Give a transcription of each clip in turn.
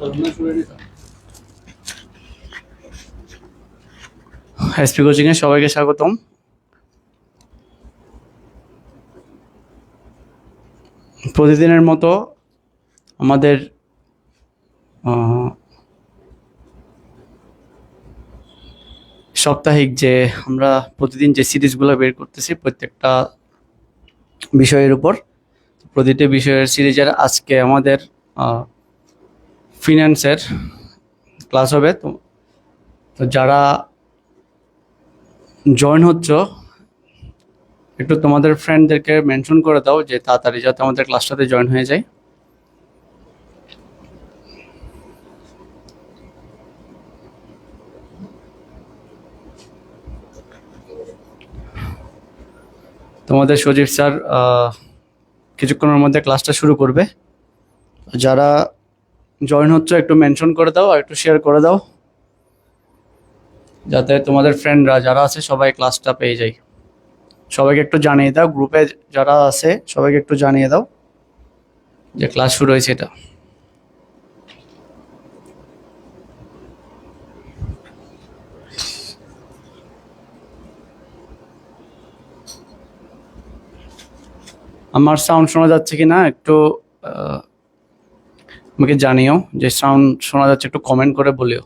SP coaching এ সবাইকে স্বাগতম। প্রতিদিনের মতো আমাদের সাপ্তাহিক যে আমরা প্রতিদিন যে সিরিজগুলো বের করতেছি প্রত্যেকটা বিষয়ের উপর, প্রতিটি বিষয়ের সিরিজের আজকে আমাদের ফিন্যান্সের ক্লাস হবে। তো যারা জয়েন হচ্ছ একটু তোমাদের ফ্রেন্ডদেরকে মেনশন করে দাও যে তাড়াতাড়ি যাতে আমাদের ক্লাসটাতে জয়েন হয়ে যায়। তোমাদের সজীব স্যার কিছুক্ষণের মধ্যে ক্লাসটা শুরু করবে। যারা জয়েন হচ্ছে একটু মেনশন করে দাও আর একটু শেয়ার করে দাও যাতে তোমাদের ফ্রেন্ডরা যারা আছে সবাই ক্লাসটা পেয়ে যায়। সবাইকে একটু জানিয়ে দাও, গ্রুপে যারা আছে সবাইকে একটু জানিয়ে দাও যে ক্লাস শুরু হয়েছে এটা। আমার সাউন্ড শোনা যাচ্ছে কি না একটু আমাকে জানিও, যে সাউন্ড শোনা যাচ্ছে একটু কমেন্ট করে বলিও।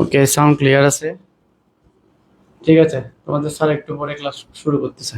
ওকে, সাউন্ড ক্লিয়ার আছে? ঠিক আছে, তোমাদের স্যার একটু পরে ক্লাস শুরু করতেছে।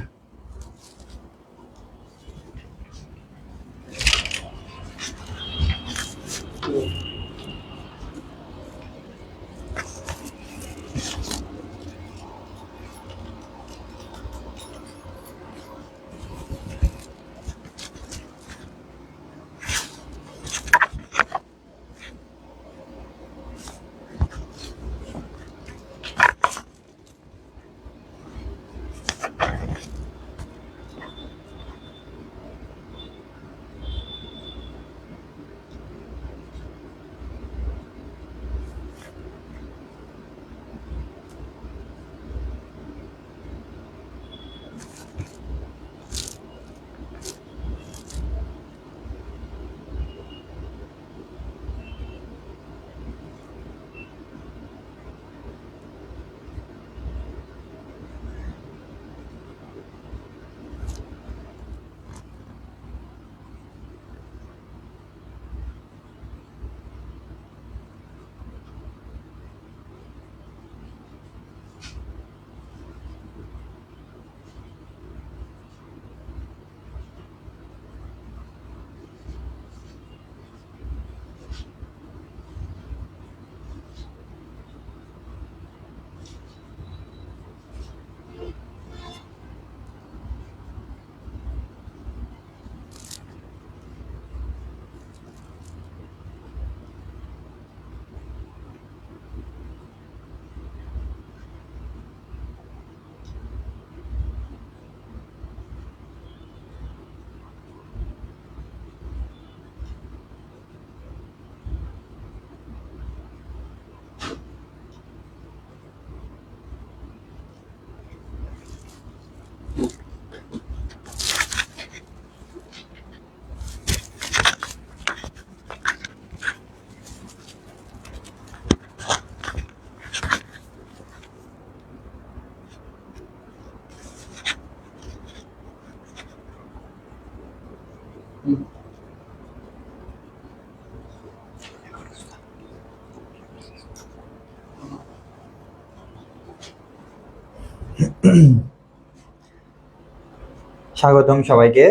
স্বাগতম সবাইকে।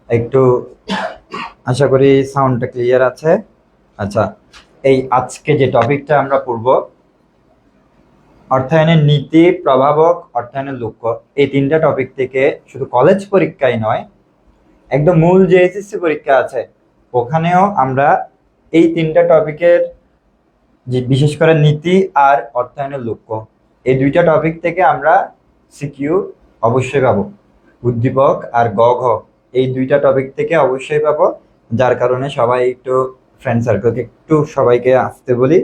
একটু আশা করি সাউন্ডটা ক্লিয়ার আছে। আচ্ছা, এই আজকে যে টপিকটা আমরা পড়ব, অর্থায়নের নীতি, প্রভাবক, অর্থায়নের লক্ষ্য, এই তিনটা টপিক থেকে শুধু কলেজ পরীক্ষায় নয়, একদম মূল যে এসএসসি পরীক্ষা আছে ওখানেও আমরা এই তিনটা টপিকের, যে বিশেষ করে নীতি আর অর্থায়নের লক্ষ্য, এই দুইটা টপিক থেকে আমরা সিকিউ অবশ্যই পাবো। উদ্দীপক আর গ ঘ এই দুইটা টপিক থেকে অবশ্যই পাবো। যার কারণে সবাই একটু ফ্রেন্ড সার্কেলকে একটু সবাইকে আসতে বলি,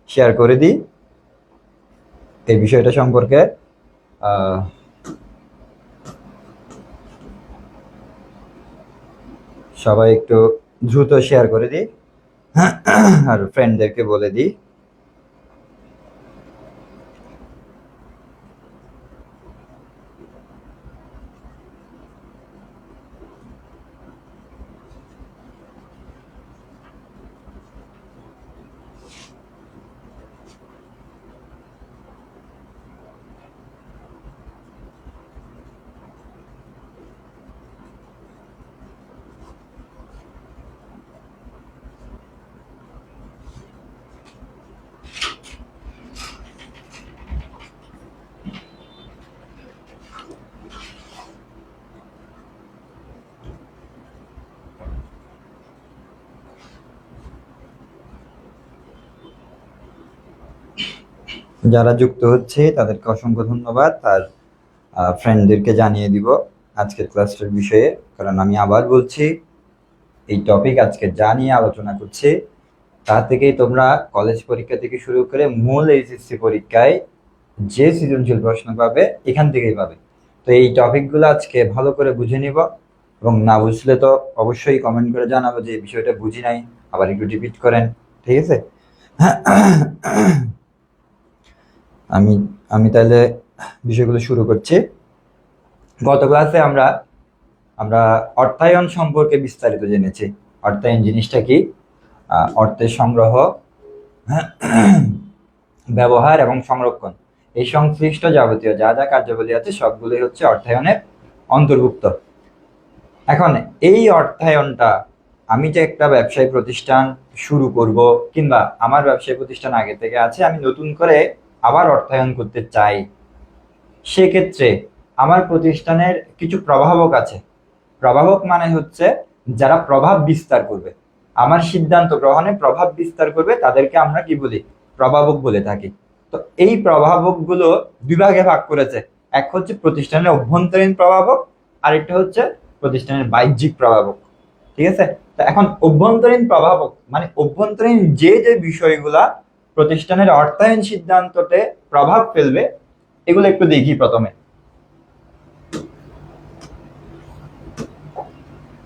শেয়ার করে দিই এই বিষয়টা সম্পর্কে। সবাই একটু দ্রুত শেয়ার করে দিই আর ফ্রেন্ডদেরকে বলে দিই। যারা যুক্ত হচ্ছে তাদেরকে অসংখ্য ধন্যবাদ। আর ফ্রেন্ডদেরকে জানিয়ে দিব আজকের ক্লাসটার বিষয়ে, কারণ আমি আবার বলছি, এই টপিক আজকে যা নিয়ে আলোচনা করছি তা থেকেই তোমরা কলেজ পরীক্ষা থেকে শুরু করে মূল এইচএসসি পরীক্ষায় যে সৃজনশীল প্রশ্ন পাবে এখান থেকেই পাবে। তো এই টপিকগুলো আজকে ভালো করে বুঝে নিব, এবং না বুঝলে তো অবশ্যই কমেন্ট করে জানাবো যে এই বিষয়টা বুঝি নাই, আবার একটু রিপিট করেন, ঠিক আছে? আমি আমি তাহলে বিষয়গুলো শুরু করছি। গত ক্লাসে আমরা আমরা অর্থায়ন সম্পর্কে বিস্তারিত জেনেছি। অর্থায়ন জিনিসটা কি? অর্থের সংগ্রহ, ব্যবহার এবং সংরক্ষণ, এই সংশ্লিষ্ট যাবতীয় যা যা কার্যাবলী আছে সবগুলোই হচ্ছে অর্থায়নের অন্তর্ভুক্ত। এখন এই অর্থায়নটা, আমি যে একটা ব্যবসায়ী প্রতিষ্ঠান শুরু করব, কিংবা আমার ব্যবসায়ী প্রতিষ্ঠান আগে থেকে আছে, আমি নতুন করে আবার অর্থায়ন করতে চাই, সেক্ষেত্রে আমার প্রতিষ্ঠানের কিছু প্রভাবক আছে। প্রভাবক মানে হচ্ছে যারা প্রভাব বিস্তার করবে, আমার সিদ্ধান্ত গ্রহণে প্রভাব বিস্তার করবে, তাদেরকে আমরা কি বলি? প্রভাবক বলে থাকি। তো এই প্রভাবকগুলো দুই ভাগে ভাগ করেছে। এক হচ্ছে প্রতিষ্ঠানের অভ্যন্তরীণ প্রভাবক, আরেকটা হচ্ছে প্রতিষ্ঠানের বাহ্যিক প্রভাবক, ঠিক আছে? তো এখন অভ্যন্তরীণ প্রভাবক মানে অভ্যন্তরীণ যে যে বিষয়গুলা প্রতিষ্ঠানের অর্থায়ন সিদ্ধান্ততে প্রভাব ফেলবে, এগুলো একটু দেখি।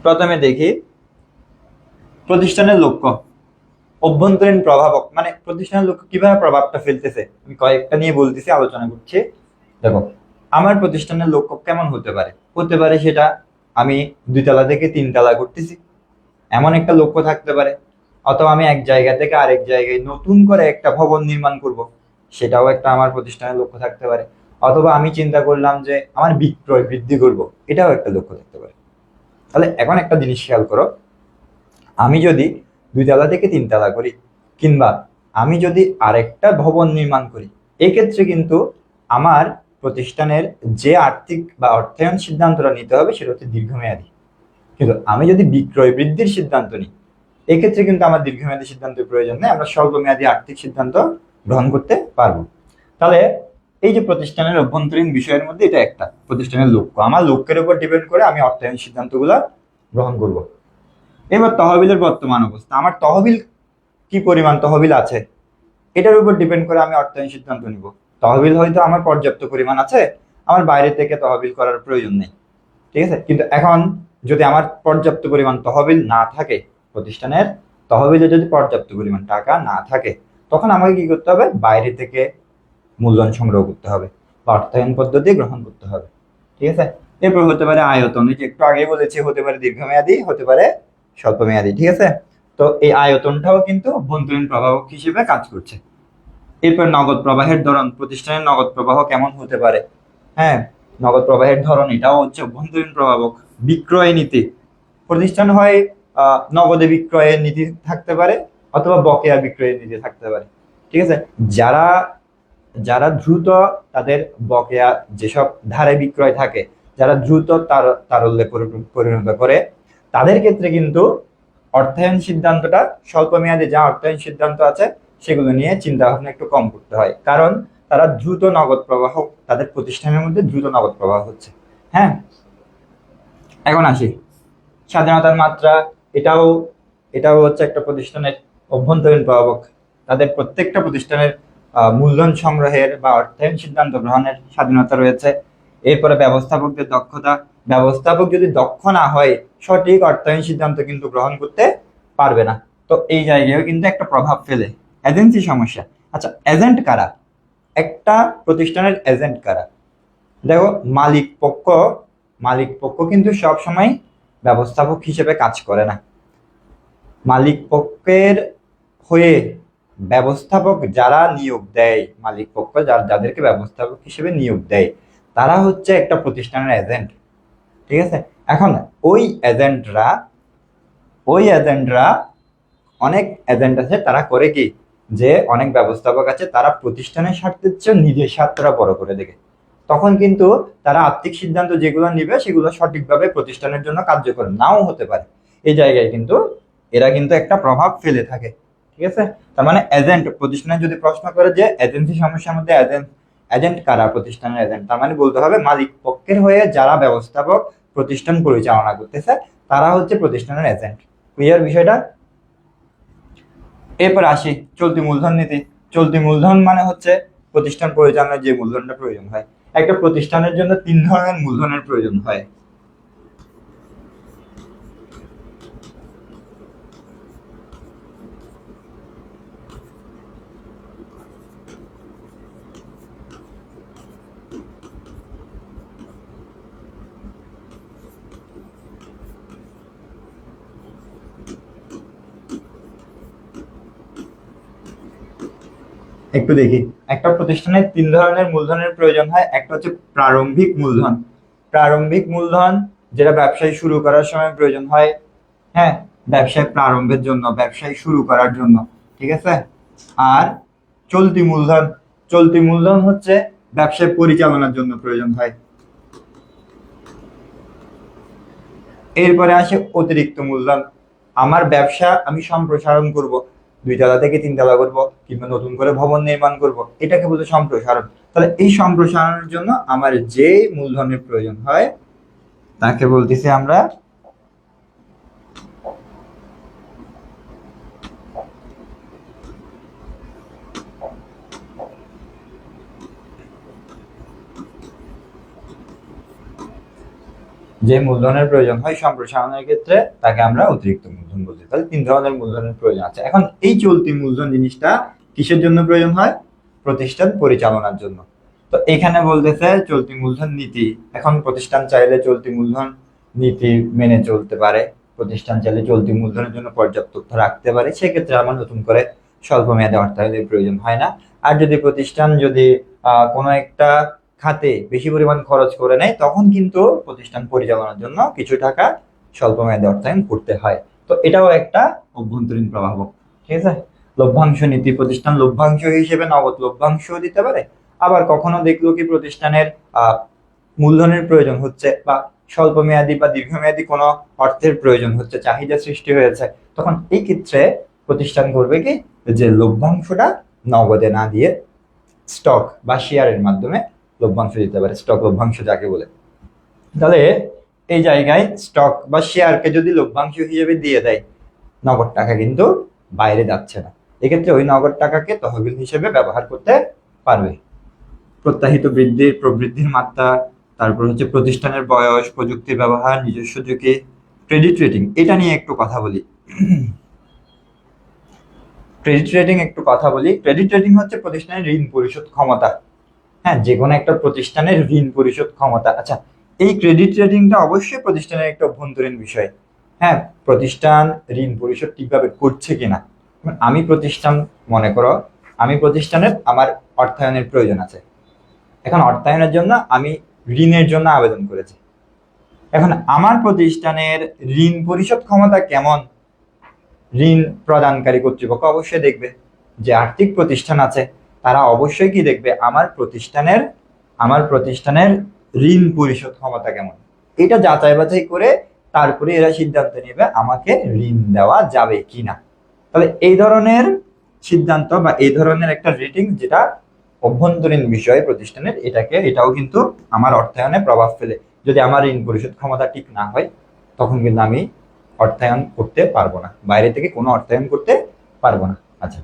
প্রথমে দেখি প্রতিষ্ঠানের লক্ষ্য। অভ্যন্তরীণ প্রভাবক মানে প্রতিষ্ঠানের লক্ষ্য কিভাবে প্রভাবটা ফেলতেছে, আমি কয়েকটা নিয়ে বলতেছি, আলোচনা করছি। দেখো, আমার প্রতিষ্ঠানের লক্ষ্য কেমন হতে পারে? সেটা আমি 2 তলা থেকে 3 তলা করতেছি, এমন একটা লক্ষ্য থাকতে পারে। অথবা আমি এক জায়গা থেকে আরেক জায়গায় নতুন করে একটা ভবন নির্মাণ করব, সেটাও একটা আমার প্রতিষ্ঠানের লক্ষ্য থাকতে পারে। অথবা আমি চিন্তা করলাম যে আমার বিক্রয় বৃদ্ধি করব, এটাও একটা লক্ষ্য থাকতে পারে। তাহলে এখন একটা জিনিস খেয়াল করো, আমি যদি 2 তলা থেকে 3 তলা করি, কিংবা আমি যদি আরেকটা ভবন নির্মাণ করি, এক্ষেত্রে কিন্তু আমার প্রতিষ্ঠানের যে আর্থিক বা অর্থায়ন সিদ্ধান্তটা নিতে হবে সেটা হচ্ছে দীর্ঘমেয়াদী। কিন্তু আমি যদি বিক্রয় বৃদ্ধির সিদ্ধান্ত নিই, এক্ষেত্রে কিন্তু আমার দীর্ঘমেয়াদী সিদ্ধান্তের প্রয়োজন নেই, আমরা স্বল্পমেয়াদী আর্থিক সিদ্ধান্ত গ্রহণ করতে পারবো। তাহলে এই যে প্রতিষ্ঠানের অভ্যন্তরীণ বিষয়ের মধ্যে এটা একটা প্রতিষ্ঠানের লক্ষ্য, আমার লক্ষ্যের উপর ডিপেন্ড করে আমি অর্থায়ন সিদ্ধান্তগুলো গ্রহণ করব। এবার তহবিলের বর্তমান অবস্থা, আমার তহবিল কি পরিমাণ তহবিল আছে, এটার উপর ডিপেন্ড করে আমি অর্থায়ন সিদ্ধান্ত নিব। তহবিল হয়তো আমার পর্যাপ্ত পরিমাণ আছে, আমার বাইরে থেকে তহবিল করার প্রয়োজন নেই, ঠিক আছে? কিন্তু এখন যদি আমার পর্যাপ্ত পরিমাণ তহবিল না থাকে, প্রতিষ্ঠানের তহবিলে যদি পর্যাপ্ত পরিমাণ টাকা না থাকে, তখন আমাকে কি করতে হবে? বাইরে থেকে মূলধন সংগ্রহ করতে হবে বা অর্থায়ন পদ্ধতি গ্রহণ করতে হবে, ঠিক আছে? এরপর হতে পারে আয়তন, এই যে একটু আগে বলেছি, হতে পারে দীর্ঘমেয়াদী, হতে পারে স্বল্পমেয়াদী, ঠিক আছে? তো এই আয়তনটাও কিন্তু অভ্যন্তরীণ প্রভাবক হিসেবে কাজ করছে। এরপর নগদ প্রবাহের ধরন, প্রতিষ্ঠানের নগদ প্রবাহ কেমন হতে পারে, হ্যাঁ, নগদ প্রবাহের ধরন, এটাও হচ্ছে অভ্যন্তরীণ প্রভাবক। বিক্রয় নীতি, প্রতিষ্ঠান হয় নগদে বিক্রয়ের নীতি থাকতে পারে অথবা বকেয়া বিক্রয়ের নীতি থাকতে পারে। ঠিক আছে, যারা যারা দ্রুত তাদের বকেয়া যেসব ধারে বিক্রয় থাকে, যারা দ্রুত তারল্যে পরিণত করে, তাদের ক্ষেত্রে কিন্তু অর্থায়ন সিদ্ধান্তটা স্বল্প মেয়াদে যা অর্থায়ন সিদ্ধান্ত আছে সেগুলো নিয়ে চিন্তা ভাবনা একটু কম করতে হয়, কারণ তারা দ্রুত নগদ প্রবাহ, তাদের প্রতিষ্ঠানের মধ্যে দ্রুত নগদ প্রবাহ হচ্ছে। হ্যাঁ, এখন আসি স্বাধীনতার মাত্রা। এটাও এটাও হচ্ছে একটা প্রতিষ্ঠানের অভ্যন্তরীণ প্রভাবক। তাদের প্রত্যেকটা প্রতিষ্ঠানের মূলধন সংগ্রহের বা অর্থায়ন সিদ্ধান্ত গ্রহণের স্বাধীনতা রয়েছে। এরপরে ব্যবস্থাপকদের দক্ষতা, ব্যবস্থাপক যদি দক্ষ না হয় সঠিক অর্থায়ন সিদ্ধান্ত কিন্তু গ্রহণ করতে পারবে না। তো এই জায়গায়ও কিন্তু একটা প্রভাব ফেলে। এজেন্সি সমস্যা। আচ্ছা, এজেন্ট কারা? একটা প্রতিষ্ঠানের এজেন্ট কারা? দেখো, মালিক পক্ষ কিন্তু সব সময় ব্যবস্থাপক হিসেবে কাজ করে না। মালিক পক্ষের হয়ে ব্যবস্থাপক যারা নিয়োগ দেয়, মালিক পক্ষ যাদেরকে ব্যবস্থাপক হিসেবে নিয়োগ দেয়, তারা হচ্ছে একটা প্রতিষ্ঠানের এজেন্ট। ঠিক আছে, এখন ওই এজেন্টরা অনেক এজেন্ট আছে, তারা করে কি, যে অনেক ব্যবস্থাপক আছে তারা প্রতিষ্ঠানের স্বার্থের চেয়ে নিজের স্বার্থটা বড় করে দেখে। তখন কিন্তু তারা আর্থিক সিদ্ধান্ত যেগুলো নিবে সেগুলো সঠিকভাবে প্রতিষ্ঠানের জন্য কার্যকর নাও হতে পারে। এই জায়গায় কিন্তু এরা কিন্তু একটা প্রভাব ফেলে থাকে। ঠিক আছে, তার মানে এজেন্ট, প্রতিষ্ঠানে যদি প্রশ্ন করে যে এজেন্সি সমস্যার মধ্যে এজেন্ট কারা, প্রতিষ্ঠানের এজেন্ট, তার মানে বলতে হবে মালিক পক্ষের হয়ে যারা ব্যবস্থাপক প্রতিষ্ঠান পরিচালনা করতেছে তারা হচ্ছে প্রতিষ্ঠানের এজেন্ট। ক্লিয়ার বিষয়টা? এরপর আসি চলতি মূলধন নীতি। চলতি মূলধন মানে হচ্ছে প্রতিষ্ঠান পরিচালনার যে মূলধনটা প্রয়োজন হয়। একটা প্রতিষ্ঠানের জন্য 3 ধরনের মূলধনের প্রয়োজন হয়। একটু দেখি, একটা প্রতিষ্ঠানের 3 ধরনের মূলধনের প্রয়োজন হয়। একটা হচ্ছে প্রারম্ভিক মূলধন। প্রারম্ভিক মূলধন যেটা ব্যবসায় শুরু করার সময় প্রয়োজন হয়। হ্যাঁ, ব্যবসায় প্রারম্ভের জন্য, ব্যবসায় শুরু করার জন্য। ঠিক আছে, আর চলতি মূলধন। চলতি মূলধন হচ্ছে ব্যবসায় পরিচালনার জন্য প্রয়োজন হয়। এরপরে আসে অতিরিক্ত মূলধন। আমার ব্যবসা আমি সম্প্রসারণ করব, 2 তলা থেকে 3 তলা করবো, কিংবা নতুন করে ভবন নির্মাণ করব, এটাকে বলে সম্প্রসারণ। তাহলে এই সম্প্রসারণের জন্য আমার যে মূলধনের প্রয়োজন হয় তাকে বলতেছি আমরা যে মূলধনের প্রয়োজন হয় সম্প্রসারণের ক্ষেত্রে তাকে আমরা অতিরিক্ত মূলধন বলছি। তাহলে 3 ধরনের মূলধনের প্রয়োজন আছে। এখন এই চলতি মূলধন জিনিসটা কিসের জন্য প্রয়োজন হয়? প্রতিষ্ঠান পরিচালনার জন্য। তো এখানে বলতেছে চলতি মূলধন নীতি। এখন প্রতিষ্ঠান চাইলে চলতি মূলধন নীতি মেনে চলতে পারে, প্রতিষ্ঠান চাইলে চলতি মূলধনের জন্য পর্যাপ্ত তথ্য রাখতে পারে, সেক্ষেত্রে আমার নতুন করে স্বল্প মেয়াদে অর্থায়নের প্রয়োজন হয় না। আর যদি প্রতিষ্ঠান কোনো একটা খাতে বেশি পরিমাণ খরচ করে নেয়, তখন কিন্তু প্রতিষ্ঠান পরিচালনার জন্য কিছু টাকা স্বল্প মেয়াদে অর্থায়ন করতে হয়। তো এটাও একটা অভ্যন্তরীণ প্রভাবক। ঠিক আছে, লভ্যাংশ নীতি। প্রতিষ্ঠান লভ্যাংশ হিসেবে নগদ লভ্যাংশ দিতে পারে। আবার কখনো দেখলো কি প্রতিষ্ঠানের মূলধনের প্রয়োজন হচ্ছে, বা স্বল্প মেয়াদী বা দীর্ঘমেয়াদী কোনো অর্থের প্রয়োজন হচ্ছে, চাহিদা সৃষ্টি হয়েছে, তখন এই ক্ষেত্রে প্রতিষ্ঠান করবে কি, যে লভ্যাংশটা নগদে না দিয়ে স্টক বা শেয়ারের মাধ্যমে লভ্যাংশ দিতে পারে, স্টক লভ্যাংশ যাকে বলে। তাহলে এই জায়গায় স্টক বা শেয়ারকে যদি লভ্যাংশ হিসেবে দিয়ে দেয়, নগদ টাকা কিন্তু বাইরে যাচ্ছে না, এক্ষেত্রে ওই নগদ টাকাকে তহবিল হিসেবে ব্যবহার করতে পারবে। প্রত্যাহিত প্রবৃদ্ধির মাত্রা, তারপর হচ্ছে প্রতিষ্ঠানের বয়স, প্রযুক্তির ব্যবহার, নিজস্ব ঝুঁকি। ক্রেডিট রেটিং, এটা নিয়ে একটু কথা বলি। ক্রেডিট রেটিং হচ্ছে প্রতিষ্ঠানের ঋণ পরিশোধ ক্ষমতা। হ্যাঁ, যে কোনো একটা প্রতিষ্ঠানের ঋণ পরিশোধ ক্ষমতা। আচ্ছা, এই ক্রেডিট রেটিংটা অবশ্যই প্রতিষ্ঠানের একটা অভ্যন্তরীণ বিষয়। হ্যাঁ, প্রতিষ্ঠান ঋণ পরিশোধ ঠিকভাবে করছে কিনা। মনে করো আমি প্রতিষ্ঠানের আমার অর্থায়নের প্রয়োজন আছে। এখন অর্থায়নের জন্য আমি ঋণের জন্য আবেদন করেছে। এখন আমার প্রতিষ্ঠানের ঋণ পরিশোধ ক্ষমতা কেমন, ঋণ প্রদানকারী কর্তৃপক্ষ অবশ্যই দেখবে। যে আর্থিক প্রতিষ্ঠান আছে তারা অবশ্যই কি দেখবে, আমার প্রতিষ্ঠানের ঋণ পরিশোধ ক্ষমতা কেমন, এটা যাচাই বাছাই করে তারপরে এরা সিদ্ধান্ত নেবে আমাকে ঋণ দেওয়া যাবে কিনা। তাহলে এই ধরনের সিদ্ধান্ত বা এই ধরনের একটা রেটিং যেটা অভ্যন্তরীণ বিষয় প্রতিষ্ঠানের, এটাও কিন্তু আমার অর্থায়নে প্রভাব ফেলে। যদি আমার ঋণ পরিশোধ ক্ষমতা ঠিক না হয় তখন কিন্তু আমি অর্থায়ন করতে পারবো না, বাইরে থেকে কোনো অর্থায়ন করতে পারবো না। আচ্ছা,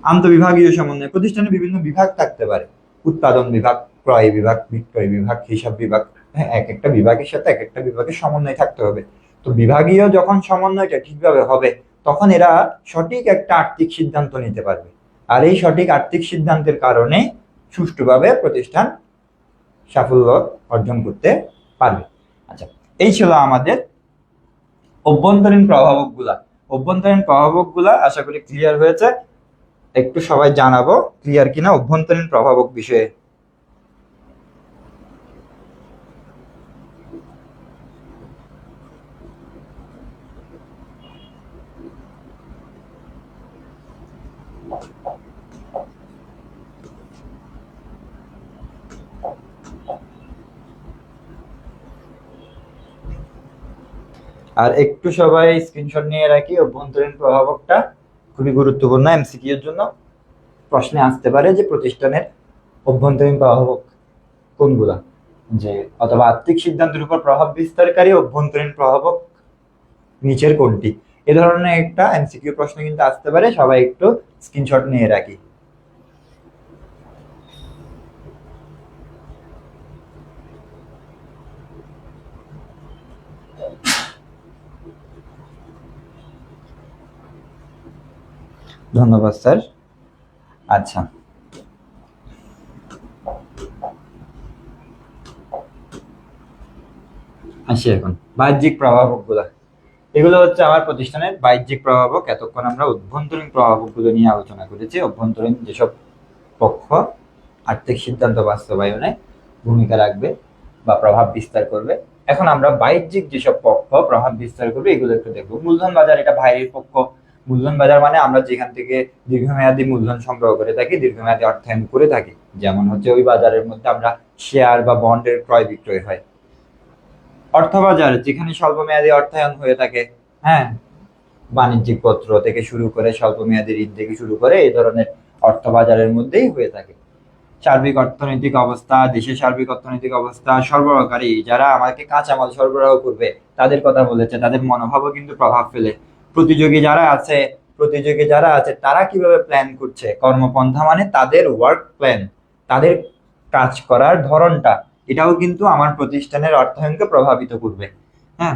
আন্তঃবিভাগীয় সমন্বয়, প্রতিষ্ঠানে বিভিন্ন বিভাগ থাকতে পারে, উৎপাদন বিভাগ, ক্রয় বিভাগ, বিক্রয় বিভাগ, হিসাব বিভাগ। হ্যাঁ, এক একটা বিভাগের সাথে এক একটা বিভাগের সমন্বয় থাকতে হবে। তো বিভাগীয় যখন সমন্বয়টা ঠিকভাবে হবে তখন এরা সঠিক একটা আর্থিক সিদ্ধান্ত নিতে পারবে, আর এই সঠিক আর্থিক সিদ্ধান্তের কারণে সুষ্ঠুভাবে প্রতিষ্ঠান সাফল্য অর্জন করতে পারবে। আচ্ছা, এই ছিল আমাদের অভ্যন্তরীণ প্রভাবকগুলা। আশা করি ক্লিয়ার হয়েছে। একটু সবাই জানাবো ক্লিয়ার কিনা অভ্যন্তরীণ প্রভাবক বিষয়ে। আর একটু সবাই স্ক্রিনশট নিয়ে রাখি, অভ্যন্তরীণ প্রভাবকটা খুবই গুরুত্বপূর্ণ, এমসিকিউ এর জন্য প্রশ্নে আসতে পারে যে প্রতিষ্ঠানের অভ্যন্তরীণ প্রভাবক কোনগুলা, যে অথবা আর্থিক সিদ্ধান্তের উপর প্রভাব বিস্তারকারী অভ্যন্তরীণ প্রভাবক নিচের কোনটি। এ ধরনের একটা এমসিকিউ প্রশ্ন কিন্তু আসতে পারে, সবাই একটু স্ক্রিনশট নিয়ে রাখি। ধন্যবাদ স্যার। আচ্ছা, আসি এখন বাহ্যিক প্রভাবকগুলা। এগুলো হচ্ছে আমার প্রতিষ্ঠানের বাহ্যিক প্রভাবক। এতক্ষণ আমরা অভ্যন্তরীণ প্রভাবকগুলো নিয়ে আলোচনা করেছি, অভ্যন্তরীণ যেসব পক্ষ আর্থিক সিদ্ধান্ত বাস্তবায়নে ভূমিকা রাখবে বা প্রভাব বিস্তার করবে। এখন আমরা বাহ্যিক যেসব পক্ষ প্রভাব বিস্তার করবে এগুলো একটু দেখবো। মূলধন বাজার, এটা বাইরের পক্ষ। মূলধন বাজার মানে আমরা যেখান থেকে দীর্ঘমেয়াদী মূলধন সংগ্রহ করে থাকি, দীর্ঘমেয়াদী অর্থায়ন করে থাকি, যেমন হচ্ছে ওই বাজারের মধ্যে আমরা শেয়ার বা বন্ডের ক্রয় বিক্রয় হয়। অর্থবাজার, যেখানে স্বল্প মেয়াদী অর্থায়ন হয়ে থাকে, হ্যাঁ, বাণিজ্যিক পত্র থেকে শুরু করে স্বল্প মেয়াদী ঋণ থেকে শুরু করে এই ধরনের অর্থবাজারের মধ্যেই হয়ে থাকে। সার্বিক অর্থনৈতিক অবস্থা, দেশের সার্বিক অর্থনৈতিক অবস্থা, সরবরাহকারী যারা আমাকে কাঁচামাল সরবরাহ করবে তাদের কথা বলেছে, তাদের মনোভাবও কিন্তু প্রভাব ফেলে। প্রতিযোগী যারা আছে তারা কিভাবে প্ল্যান করছে, কর্মপন্থা মানে তাদের ওয়ার্ক প্ল্যান, তাদের কাজ করার ধরনটা, এটাও কিন্তু আমার প্রতিষ্ঠানের অর্থায়নকে প্রভাবিত করবে। হ্যাঁ,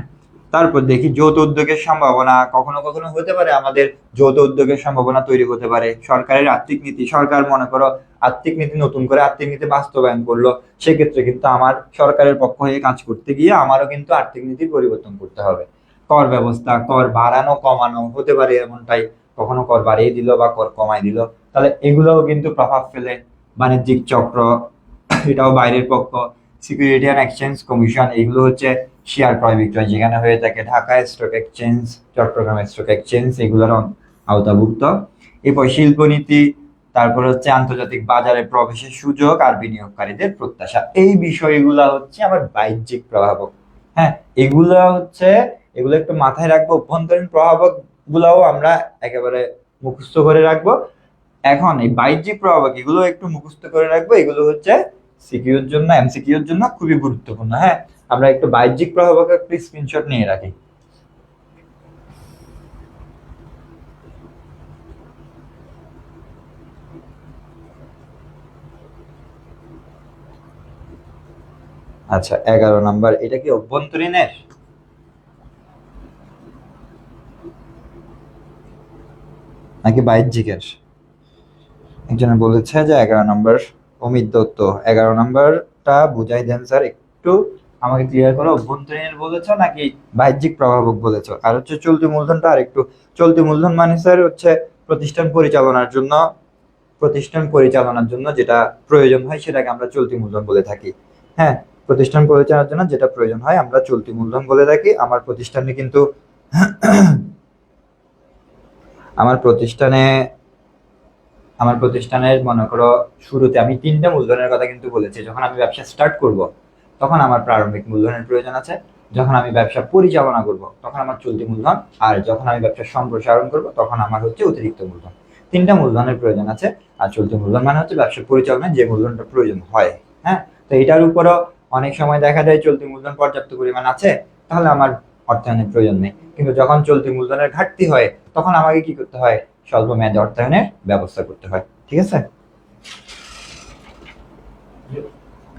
তারপর দেখি যৌথ উদ্যোগের সম্ভাবনা। কখনো কখনো হতে পারে আমাদের যৌথ উদ্যোগের সম্ভাবনা তৈরি হতে পারে। সরকারের আর্থিক নীতি, সরকার মনে করো আর্থিক নীতি নতুন করে আর্থিক নীতি বাস্তবায়ন করলো, সেক্ষেত্রে কিন্তু আমার সরকারের পক্ষ হয়ে কাজ করতে গিয়ে আমারও কিন্তু আর্থিক নীতির পরিবর্তন করতে হবে। কর ব্যবস্থা, কর বাড়ানো কমানো হতে পারে এমনটাই, কখনো কর বাড়িয়ে দিল বা কর কমাই দিল, তাহলে এগুলোও কিন্তু প্রভাব ফেলে। বাণিজ্যিক চক্র, এটাও বাইরের পক্ষ। সিকিউরিটি অ্যান্ড এক্সচেঞ্জ কমিশন, এগুলো হচ্ছে শেয়ার ক্রয় বিক্রয় যেখানে হয়ে থাকে, Dhaka stock exchange, Chattogram stock exchange, এগুলোর আওতাভুক্ত। এরপর শিল্পনীতি, তারপর হচ্ছে আন্তর্জাতিক বাজারে প্রবেশের সুযোগ আর বিনিয়োগকারীদের প্রত্যাশা। এই বিষয়গুলা হচ্ছে আমার বাহ্যিক প্রভাবক। হ্যাঁ, এগুলো একটু মাথায় রাখবো। অভ্যন্তরীণ প্রভাবক গুলাও আমরা একেবারে মুখস্থ করে রাখবো। এখন এই বাহ্যিক প্রভাবক এগুলো একটু মুখস্থ করে রাখবো, এগুলো হচ্ছে সিকিউর জন্য, এমসিকিউর জন্য খুবই গুরুত্বপূর্ণ। হ্যাঁ, আমরা একটু বাহ্যিক প্রভাবক একটু স্ক্রিনশট নিয়ে রাখি। আচ্ছা, 11 নাম্বার, এটা কি অভ্যন্তরীণের? নাকি বাহ্যিকের? একজনে বলেছে যে 11 নম্বর, অমিত দত্ত, 11 নম্বরটা বুঝাই দেন স্যার, একটু আমাকে ক্লিয়ার করো। অভ্যন্তরীণের বলেছো নাকি বাহ্যিক প্রভাবক বলেছো? আর হচ্ছে চলতি মূলধনটা আর একটু। চলতি মূলধন মানে স্যার হচ্ছে প্রতিষ্ঠান পরিচালনার জন্য যেটা প্রয়োজন হয় সেটাকে আমরা চলতি মূলধন বলে থাকি। হ্যাঁ, প্রতিষ্ঠান পরিচালনার জন্য যেটা প্রয়োজন হয় আমরা চলতি মূলধন বলে থাকি। আমার প্রতিষ্ঠানে কিন্তু আমার প্রতিষ্ঠানের মনে করো শুরুতে আমি 3টা মূলধনের কথা কিন্তু বলেছি। যখন আমি ব্যবসা স্টার্ট করব তখন আমার প্রারম্ভিক মূলধনের প্রয়োজন আছে, যখন আমি ব্যবসা পরিচালনা করব তখন আমার চলতি মূলধন, আর যখন আমি ব্যবসা সম্প্রসারণ করব তখন আমার হচ্ছে অতিরিক্ত মূলধন। 3টা মূলধনের প্রয়োজন আছে। আর চলতি মূলধন মানে হচ্ছে ব্যবসা পরিচালনায় যে মূলধনটা প্রয়োজন হয়। হ্যাঁ, তো এটার উপরও অনেক সময় দেখা যায় চলতি মূলধন পর্যাপ্ত পরিমাণ আছে, তাহলে আমার অর্থায়নের প্রয়োজন নেই। কিন্তু যখন চলতি মূলধনের ঘাটতি হয় তখন আমাকে কি করতে হয়, স্বল্প মেয়াদে অর্থায়নের ব্যবস্থা করতে হয়। ঠিক আছে?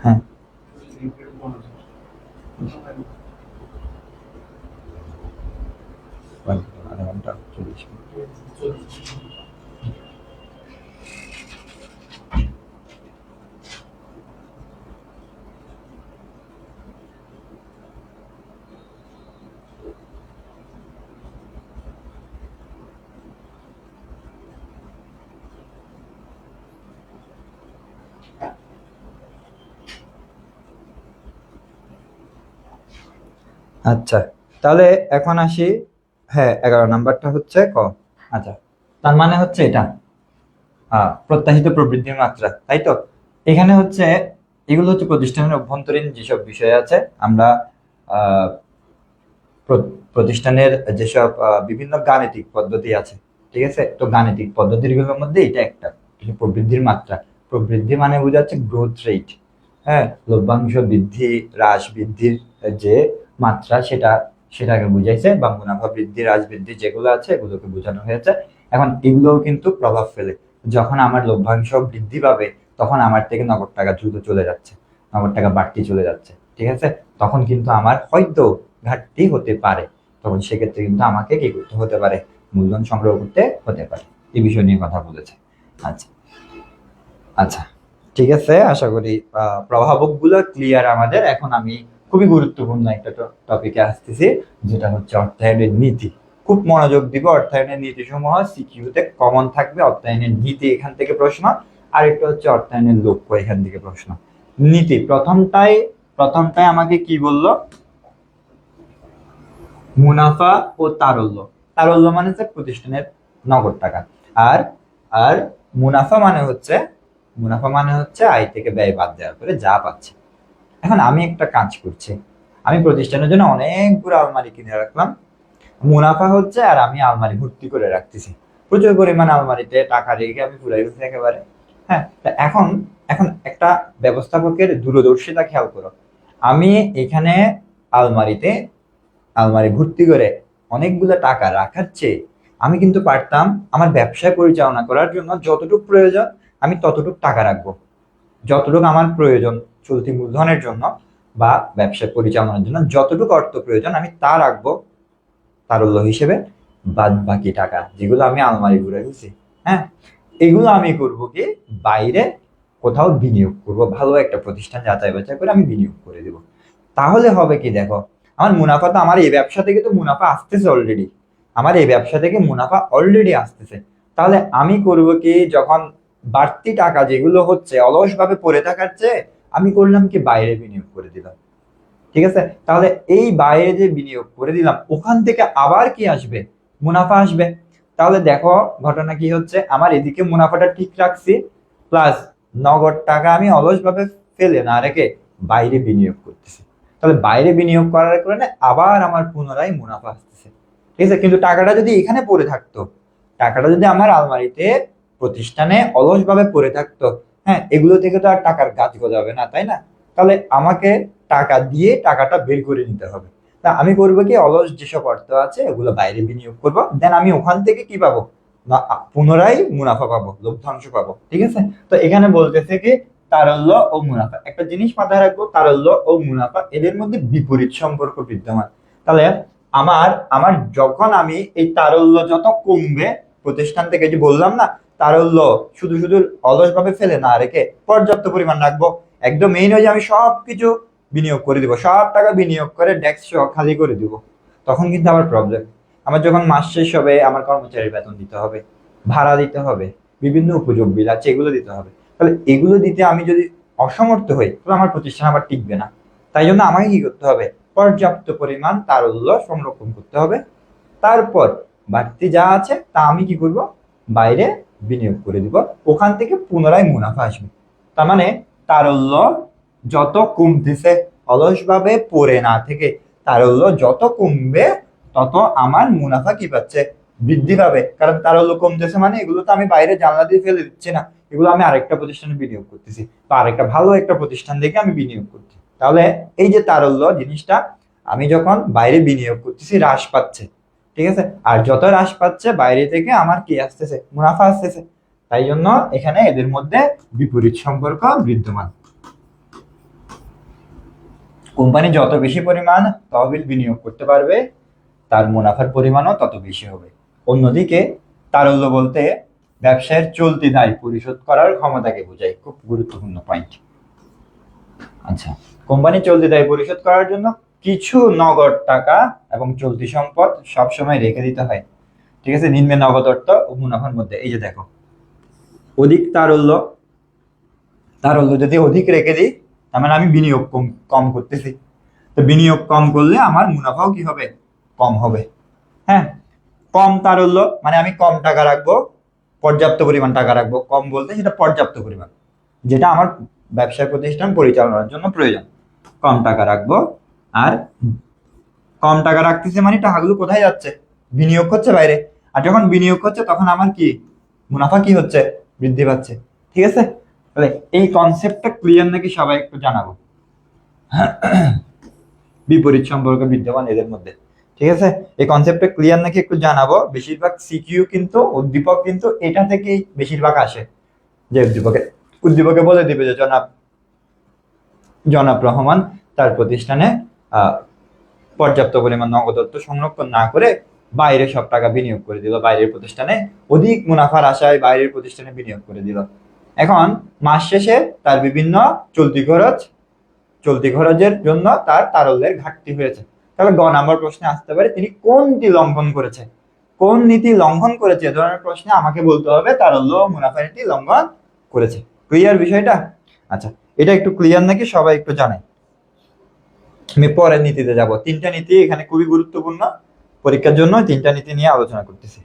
হ্যাঁ, আধা ঘন্টা 40 মিনিট। আচ্ছা, তাহলে এখন আসি। হ্যাঁ, 11 নাম্বারটা হচ্ছে ক। আচ্ছা, তার মানে হচ্ছে এটা প্রত্যাশিত প্রবৃদ্ধির মাত্রা, তাই তো? এখানে হচ্ছে এগুলো হচ্ছে প্রতিষ্ঠানের অভ্যন্তরীণ যেসব বিষয় আছে। আমরা আহ, প্রতিষ্ঠানের যেসব বিভিন্ন গাণিতিক পদ্ধতি আছে, ঠিক আছে? তো গাণিতিক পদ্ধতিগুলোর মধ্যে এটা একটা প্রবৃদ্ধির মাত্রা। প্রবৃদ্ধি মানে বোঝাচ্ছে গ্রোথ রেট। হ্যাঁ, লভ্যাংশ বৃদ্ধি, হ্রাস বৃদ্ধির যে মাত্রা সেটাকে বুঝাইছে, বা মুনাফা বৃদ্ধি, হ্রাস বৃদ্ধি যেগুলো আছে এগুলোকে বোঝানো হয়েছে। এখন এগুলোও কিন্তু প্রভাব ফেলে। যখন আমার লভ্যাংশ বৃদ্ধি পাবে তখন আমার থেকে নগদ টাকা দ্রুত চলে যাচ্ছে, নগদ টাকা বাড়তি চলে যাচ্ছে। ঠিক আছে? তখন কিন্তু আমার হয়তো ঘাটতি হতে পারে। তখন সেক্ষেত্রে কিন্তু আমাকে কি করতে হতে পারে, মূলধন সংগ্রহ করতে হতে পারে। এই বিষয় নিয়ে কথা বলেছে। আচ্ছা আচ্ছা, ঠিক আছে, আশা করি প্রভাবক গুলো ক্লিয়ার আমাদের। এখন আমি খুবই গুরুত্বপূর্ণ একটা টপিকে আসতেছি, যেটা হচ্ছে অর্থায়নের নীতি। খুব মনোযোগ দিব। অর্থায়নের নীতি সমূহ সিকিউতে কমন থাকবে। অর্থায়নের নীতি এখান থেকে প্রশ্ন, আর একটা হচ্ছে অর্থায়নের লক্ষ্য এখান থেকে প্রশ্ন। নীতি প্রথমটাই আমাকে কি বললো, মুনাফা ও তারল্য। তারল্য মানে হচ্ছে প্রতিষ্ঠানের নগদ টাকা, আর আর মুনাফা মানে হচ্ছে আয় থেকে ব্যয় বাদ দেওয়ার পরে যা পাচ্ছে। এখন আমি একটা কাজ করছি, আমি প্রতিষ্ঠানের জন্য অনেকগুলো আলমারি কিনে রাখলাম। মুনাফা হচ্ছে, আর আমি আলমারি ভর্তি করে রাখতেছি, প্রচুর পরিমাণ আলমারিতে টাকা রেখে আমি পুরাই ফেলছি একেবারে। হ্যাঁ, এখন এখন একটা ব্যবস্থাপকের দূরদর্শিতা খেয়াল করো। আমি এখানে আলমারিতে আলমারি ভর্তি করে অনেকগুলো টাকা রাখার চেয়ে আমি কিন্তু পারতাম আমার ব্যবসায় পরিচালনা করার জন্য যতটুকু প্রয়োজন আমি ততটুকু টাকা রাখবো। যতটুকু আমার প্রয়োজন চলতি মূলধনের জন্য বা ব্যবসা পরিচালনার জন্য যতটুকু অর্থ প্রয়োজন আমি তা রাখবো তারল্য হিসেবে। বাদ বাকি টাকা যেগুলো আমি আলমারি ঘুরে গেছি, হ্যাঁ, এগুলো আমি করবো কি, বাইরে কোথাও বিনিয়োগ করব। ভালো একটা প্রতিষ্ঠান যাচাই বাছাই করে আমি বিনিয়োগ করে দিব। তাহলে হবে কি, দেখো, আমার মুনাফা তো, আমার এই ব্যবসা থেকে তো মুনাফা আসতেছে অলরেডি। আমার এই ব্যবসা থেকে মুনাফা অলরেডি আসতেছে। তাহলে আমি করব কি, যখন বাড়তি টাকা যেগুলো হচ্ছে অলসভাবে পড়ে থাকার চেয়ে আমি করলাম কি, বাইরে বিনিয়োগ করে দিলাম। ঠিক আছে? তাহলে এই বাইরে যে বিনিয়োগ করে দিলাম ওখান থেকে আবার কি আসবে, মুনাফা আসবে। তাহলে দেখো ঘটনা কি হচ্ছে, আমার এদিকে মুনাফাটা ঠিক রাখছি, প্লাস নগদ টাকা আমি অলসভাবে ফেলে না রেখে বাইরে বিনিয়োগ করতেছি। তাহলে বাইরে বিনিয়োগ করার কারণে আবার আমার পুনরায় মুনাফা আসতেছে। ঠিক আছে? কিন্তু টাকাটা যদি এখানে পড়ে থাকতো, টাকাটা যদি আমার আলমারিতে প্রতিষ্ঠানে অলসভাবে পড়ে থাকতো, হ্যাঁ, এগুলো থেকে তো আর টাকার গাছ গজাবে না, তাই না? তাহলে আমাকে টাকা দিয়ে টাকাটা বের করে নিতে হবে। তা আমি করবো কি, অলস যেসব অর্থ আছে ওগুলো বাইরে বিনিয়োগ করবো, দেন আমি ওখান থেকে কি পাবো না, পুনরায় মুনাফা পাবো, লভ্যাংশ পাবো। ঠিক আছে? তো এখানে বলতেছে কি, তারল্য ও মুনাফা, একটা জিনিস মাথায় রাখবো, তারল্য ও মুনাফা এদের মধ্যে বিপরীত সম্পর্ক বিদ্যমান। তাহলে আমার আমার যখন আমি এই তারল্য যত কমবে প্রতিষ্ঠান থেকে, যে বললাম না তারল্য শুধু শুধু অলসভাবে ফেলে না রেখে পর্যাপ্ত পরিমাণ রাখবো। একদম এই নয় যে আমি সবকিছু বিনিয়োগ করে দিব, সব টাকা বিনিয়োগ করে ডেস্ক সহ খালি করে দিব, তখন কিন্তু আমার প্রবলেম। আমার যখন মাস শেষ হবে আমার কর্মচারীর বেতন দিতে হবে, ভাড়া দিতে হবে, বিভিন্ন উপযোগ বিল আছে এগুলো দিতে হবে। তাহলে এগুলো দিতে আমি যদি অসমর্থ হই তাহলে আমার প্রতিষ্ঠান আবার টিকবে না। তাই জন্য আমাকে কি করতে হবে, পর্যাপ্ত পরিমাণ তারল্য সংরক্ষণ করতে হবে। তারপর বাড়তি যা আছে তা আমি কি করব, বাইরে বিনিয়োগ করে দিব, ওখান থেকে পুনরায় মুনাফা আসবে। তার মানে তারল্য যত কমতেছে, অলসভাবে পড়ে না থেকে তারল্য যত কমবে, তত আমার মুনাফা কি পাচ্ছে, বৃদ্ধি পাবে। কারণ তারল্য কমতেছে মানে এগুলো তো আমি বাইরে জানলা দিয়ে ফেলে দিচ্ছি না, এগুলো আমি আরেকটা প্রতিষ্ঠানে বিনিয়োগ করতেছি, বা আরেকটা ভালো একটা প্রতিষ্ঠান দেখে আমি বিনিয়োগ করছি। তাহলে এই যে তারল্য জিনিসটা আমি যখন বাইরে বিনিয়োগ করতেছি হ্রাস পাচ্ছে, ঠিক আছে। আর যত হ্রাস পাচ্ছে বাইরে থেকে আমার কি আসতেছে, মুনাফা আসতেছে। তাই জন্য এখানে এদের মধ্যে বিপরীত সম্পর্ক বিদ্যমান। কোম্পানি যত বেশি পরিমাণ তহবিল বিনিয়োগ করতে পারবে, তার মুনাফার পরিমাণও তত বেশি হবে। অন্যদিকে তারল্য বলতে ব্যবসায়ের চলতি দায় পরিশোধ করার ক্ষমতাকে বোঝায়। খুব গুরুত্বপূর্ণ পয়েন্ট। আচ্ছা, কোম্পানি চলতি দায় পরিশোধ করার জন্য কিছু নগদ টাকা এবং চলতি সম্পদ সবসময় রেখে দিতে হয়, ঠিক আছে, নিম্নে নগদ অর্থ ও মুনাফার মধ্যে। এই যে দেখো, অধিক তারল্য, তারল্য যদি অধিক রেখে দিই তার মানে আমি বিনিয়োগ কম করতেছি। তো বিনিয়োগ কম করলে আমার মুনাফাও কি হবে, কম হবে। হ্যাঁ, কম তারল্য মানে আমি কম টাকা রাখবো, পর্যাপ্ত পরিমাণ টাকা রাখবো। কম বলতে সেটা পর্যাপ্ত পরিমাণ, যেটা আমার ব্যবসা প্রতিষ্ঠান পরিচালনার জন্য প্রয়োজন। কম টাকা রাখবো, আর কম টাকা রাখতেছে মানে টাকাগুলো কোথায় যাচ্ছে, বিনিয়োগ হচ্ছে বাইরে। আর যখন বিনিয়োগ হচ্ছে তখন আমার কি মুনাফা কি হচ্ছে, বৃদ্ধি পাচ্ছে। ঠিক আছে, তাহলে এই কনসেপ্টটা ক্লিয়ার নাকি সবাই একটু জানাবো। বিপরীত সম্পর্ক বিদ্যমান এদের মধ্যে, ঠিক আছে, এই কনসেপ্টটা ক্লিয়ার নাকি একটু জানাবো। বেশিরভাগ সিকিউ কিন্তু, উদ্দীপক কিন্তু এটা থেকেই বেশিরভাগ আসে, যে উদ্দীপকে বলে দিবে যে জনাব রহমান তার প্রতিষ্ঠানে পর্যাপ্ত পরিমাণ নগদ অর্থ সংরক্ষণ না করে বাইরে সব টাকা বিনিয়োগ করে দিল, বাইরের প্রতিষ্ঠানে অধিক মুনাফার আশায় বাইরের প্রতিষ্ঠানে বিনিয়োগ করে দিল। এখন মাস শেষে তার বিভিন্ন চলতি খরচের জন্য তার তারল্যের ঘাটতি হয়েছে। তাহলে গ নম্বর প্রশ্নে আসতে পারে তিনি কোনটি লঙ্ঘন করেছে, কোন নীতি লঙ্ঘন করেছে, এ ধরনের প্রশ্নে আমাকে বলতে হবে তারল্য মুনাফা নীতি লঙ্ঘন করেছে। ক্লিয়ার বিষয়টা? আচ্ছা, এটা একটু ক্লিয়ার নাকি সবাই একটু জানে। আমি পরের নীতিতে যাব। তিনটা নীতি এখানে খুবই গুরুত্বপূর্ণ, পরীক্ষার জন্য তিনটা নীতি নিয়ে আলোচনা করতেছি।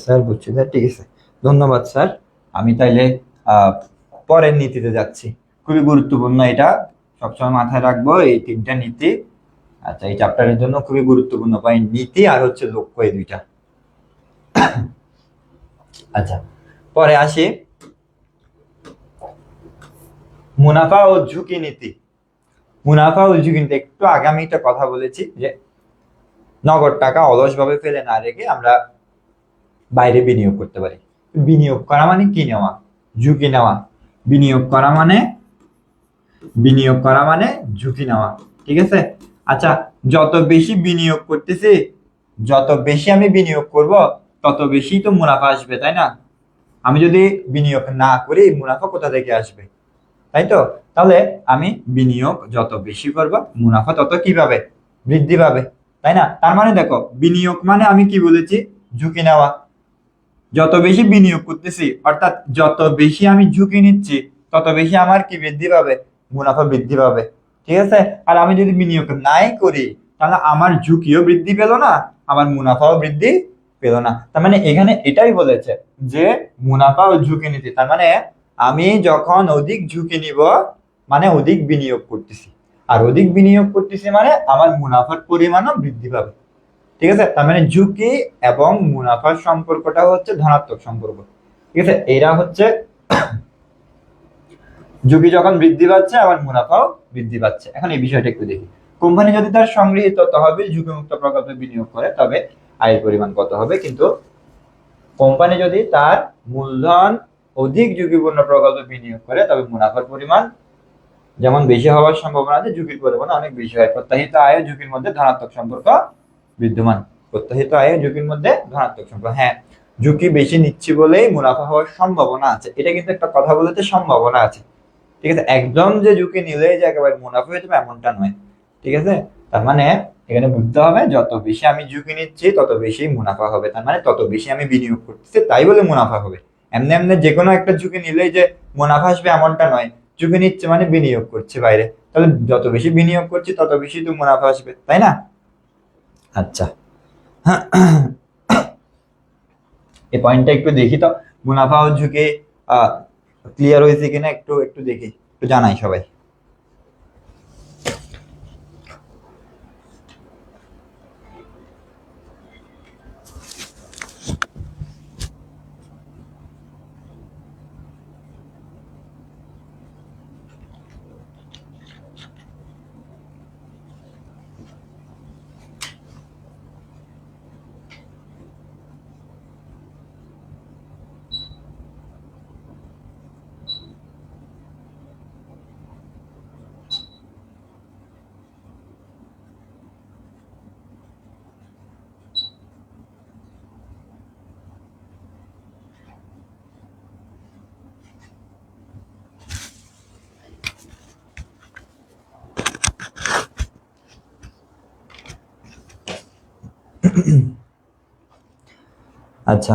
স্যার, বুঝছি স্যার, ঠিক আছে, ধন্যবাদ স্যার। আমি তাইলে পরের নীতিতে যাচ্ছি। খুবই গুরুত্বপূর্ণ, এটা সবসময় মাথায় রাখবো এই তিনটা নীতি। আচ্ছা, এই চ্যাপ্টারের জন্য খুবই গুরুত্বপূর্ণ পয়েন্ট নীতি আর হচ্ছে লক্ষ্য, এই দুইটা। আচ্ছা, পরে আসি মুনাফা ও ঝুঁকি নীতি। মুনাফা ও ঝুঁকি নীতি, একটু আগে আমি একটা কথা বলেছি যে নগদ টাকা অলসভাবে ফেলে না রেখে আমরা বাইরে বিনিয়োগ করতে পারি। বিনিয়োগ করা মানে কি নেওয়া, ঝুঁকি নেওয়া। বিনিয়োগ করা মানে ঝুঁকি নেওয়া, ঠিক আছে। আচ্ছা, যত বেশি বিনিয়োগ করতেছি, যত বেশি আমি বিনিয়োগ করব, তত বেশি তো মুনাফা আসবে, তাই না? আমি যদি বিনিয়োগ না করি মুনাফা কোথা থেকে আসবে, তাই তো? তাহলে আমি বিনিয়োগ যত বেশি করব মুনাফা তত কি পাবে, বৃদ্ধি পাবে, তাই না? তার মানে দেখো, বিনিয়োগ মানে আমি কি বলেছি, ঝুঁকি নেওয়া। যত বেশি বিনিয়োগ করতেছি অর্থাৎ যত বেশি আমি ঝুঁকি নিচ্ছি, তত বেশি আমার কি বৃদ্ধি পাবে, মুনাফা বৃদ্ধি পাবে, ঠিক আছে। আর আমি যদি বিনিয়োগ নাই করি তাহলে আমার ঝুঁকিও বৃদ্ধি পেল না, আমার মুনাফাও বৃদ্ধি পেল না। তার মানে এখানে এটাই বলেছে যে মুনাফা ও ঝুঁকি নীতি, তার মানে আমি যখন অধিক ঝুঁকি নিব মানে অধিক বিনিয়োগ করতেছি, আর অধিক বিনিয়োগ করতেছি মানে আমার মুনাফার পরিমাণও বৃদ্ধি পাবে, ঠিক আছে। তার মানে ঝুঁকি এবং মুনাফার সম্পর্কটা হচ্ছে ধনাত্মক সম্পর্ক, ঠিক আছে। এরা হচ্ছে ঝুঁকি যখন বৃদ্ধি পাচ্ছে আবার মুনাফাও বৃদ্ধি পাচ্ছে। এখন এই বিষয়টা একটু দেখি। কোম্পানি যদি তার সংগৃহীত তহবিল ঝুঁকিমুক্ত প্রকল্পে বিনিয়োগ করে তবে আয়ের পরিমাণ কত হবে, কিন্তু কোম্পানি যদি তার মূলধন অধিক ঝুঁকিপূর্ণ প্রকল্পে বিনিয়োগ করে তবে মুনাফার পরিমাণ যেমন বেশি হওয়ার সম্ভাবনা আছে, ঝুঁকির পরিমাণ অনেক বেশি হয়। প্রত্যাশিত আয় ও ঝুঁকির মধ্যে ধনাত্মক সম্পর্ক বিদ্যমান। প্রত্যাশিত আয় ও ঝুঁকির মধ্যে ধনাত্মক সম্পর্ক। হ্যাঁ, ঝুঁকি বেশি নিচ্ছি বলেই মুনাফা হওয়ার সম্ভাবনা আছে, এটা কিন্তু একটা কথা বলতে সম্ভাবনা আছে। ঠিক আছে, একদম যে ঝুঁকি নিলেই যে একেবারে মুনাফা হয়ে যাবে এমনটা নয়। ঠিক আছে, তার মানে এখানে বুঝতে হবে যত বেশি আমি ঝুঁকি নিচ্ছি তত বেশি মুনাফা হবে, তার মানে তত বেশি আমি বিনিয়োগ করতেছি তাই বলে মুনাফা হবে। এমনি এমনি যে কোনো একটা ঝুঁকি নিলেই যে মুনাফা আসবে এমনটা নয়। ঝুঁকি নিচ্ছে মানে বিনিয়োগ করছে বাইরে, তাহলে যত বেশি বিনিয়োগ করছি তত বেশি তো মুনাফা আসবে, তাই না? আচ্ছা, এই পয়েন্টটা একটু দেখি তো, মুনাফা ও ঝুঁকি ক্লিয়ার হয়েছে কিনা একটু একটু দেখি, একটু জানাই সবাই। আচ্ছা,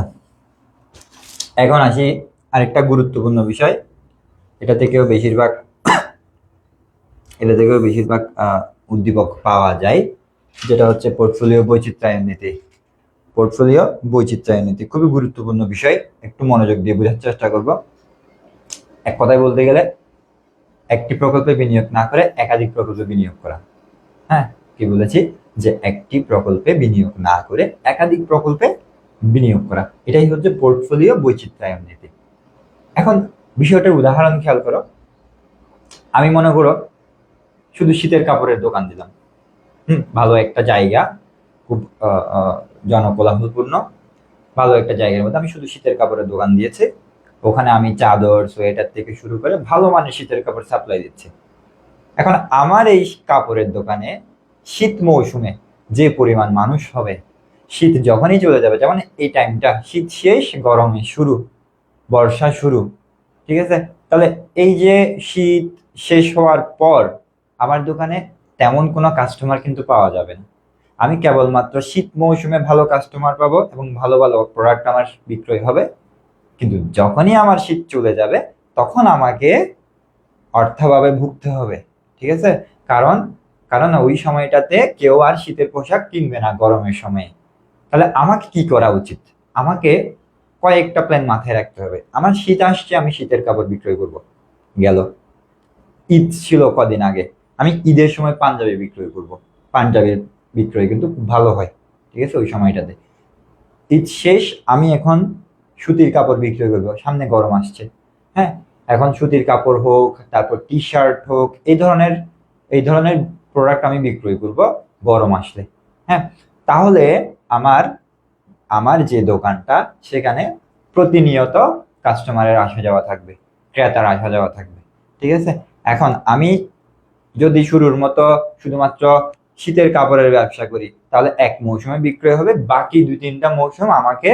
এখন আসি আরেকটা গুরুত্বপূর্ণ বিষয়, এটা থেকেও বেশিরভাগ উদ্দীপক পাওয়া যায়, যেটা হচ্ছে পোর্টফোলিও বৈচিত্র্যায়ন নীতি। পোর্টফোলিও বৈচিত্র্যায়ন নীতি খুবই গুরুত্বপূর্ণ বিষয়, একটু মনোযোগ দিয়ে বোঝার চেষ্টা করব। এক কথায় বলতে গেলে একটি প্রকল্পে বিনিয়োগ না করে একাধিক প্রকল্পে বিনিয়োগ করা। হ্যাঁ, কি বলেছি, যে একটি প্রকল্পে বিনিয়োগ না করে একাধিক প্রকল্পে বিনিয়োগ করা, এটাই হচ্ছে পোর্টফোলিও বৈচিত্র্যায়ন নীতি। এখন বিষয়টার উদাহরণ খেয়াল করো, আমি মনে করো শুধু শীতের কাপড়ের দোকান দিলাম, ভালো একটা জায়গা, খুব জনকোলাহলপূর্ণ ভালো একটা জায়গার মধ্যে আমি শুধু শীতের কাপড়ের দোকান দিয়েছি। ওখানে আমি চাদর, সোয়েটার থেকে শুরু করে ভালো মানের শীতের কাপড় সাপ্লাই দিচ্ছি। এখন আমার এই কাপড়ের দোকানে শীত মৌসুমে যে পরিমাণ মানুষ হবে, শীত যখনই চলে যাবে, যেমন এই টাইমটা শীত শেষ গরমে শুরু, বর্ষা শুরু, ঠিক আছে, তাহলে এই যে শীত শেষ হওয়ার পর আমার দোকানে তেমন কোনো কাস্টমার কিন্তু পাওয়া যাবে না। আমি কেবলমাত্র শীত মৌসুমে ভালো কাস্টমার পাবো এবং ভালো ভালো প্রোডাক্ট আমার বিক্রয় হবে। কিন্তু যখনই আমার শীত চলে যাবে তখন আমাকে অর্থাভাবে ভুগতে হবে। ঠিক আছে, কারণ কারণ ওই সময়টাতে কেউ আর শীতের পোশাক কিনবে না গরমের সময়ে। তাহলে আমাকে কি করা উচিত? আমাকে কয়েকটা প্ল্যান মাথায় রাখতে হবে। আমার শীত আসছে, আমি শীতের কাপড় বিক্রয় করব, গেল। ঈদ ছিল কদিন আগে, আমি ঈদের সময় পাঞ্জাবি বিক্রয় করব, পাঞ্জাবির বিক্রয় কিন্তু খুব ভালো হয়। ঠিক আছে, ওই সময়টাতে। ঈদ শেষ, আমি এখন সুতির কাপড় বিক্রয় করবো, সামনে গরম আসছে। হ্যাঁ, এখন সুতির কাপড় হোক, তারপর টি শার্ট হোক, এই ধরনের প্রোডাক্ট আমি বিক্রয় করব গরম আসলে। হ্যাঁ, তাহলে আমার আমার যে দোকানটা, সেখানে প্রতিনিয়ত কাস্টমারের আসা যাওয়া থাকবে, ক্রেতার আসা যাওয়া থাকবে। ঠিক আছে, এখন আমি যদি শুরুর মতো শুধুমাত্র শীতের কাপড়ের ব্যবসা করি, তাহলে এক মৌসুমে বিক্রয় হবে, বাকি 2-3টা মৌসুম আমাকে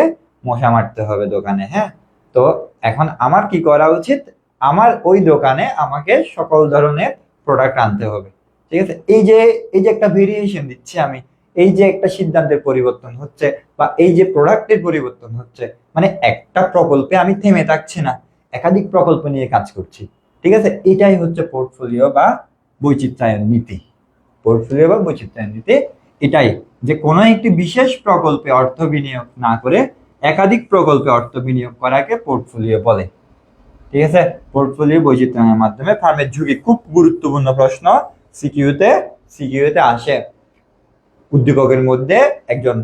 মশা মারতে হবে দোকানে। হ্যাঁ, তো এখন আমার কি করা উচিত? আমার ওই দোকানে আমাকে সকল ধরনের প্রোডাক্ট আনতে হবে। ঠিক আছে, এই যে একটা ভেরিয়েশন দিচ্ছি আমি, এই যে একটা সিদ্ধান্তের পরিবর্তন হচ্ছে বা এই যে প্রোডাক্টের পরিবর্তন হচ্ছে, মানে একটা প্রকল্পে আমি থেমে থাকছি না, একাধিক প্রকল্প নিয়ে কাজ করছি। ঠিক আছে, এটাই হচ্ছে পোর্টফোলিও বা বৈচিত্র্যায়ন নীতি। পোর্টফোলিও বা বৈচিত্র্যায়ন নীতি এটাই, যে কোনো একটি বিশেষ প্রকল্পে অর্থ বিনিয়োগ না করে একাধিক প্রকল্পে অর্থ বিনিয়োগ করাকে পোর্টফোলিও বলে। ঠিক আছে, পোর্টফোলিও বৈচিত্র্যের মাধ্যমে ফার্মের ঝুঁকি, খুব গুরুত্বপূর্ণ প্রশ্ন, সিকিউতে আসে। উদ্দীপকের মধ্যে একজন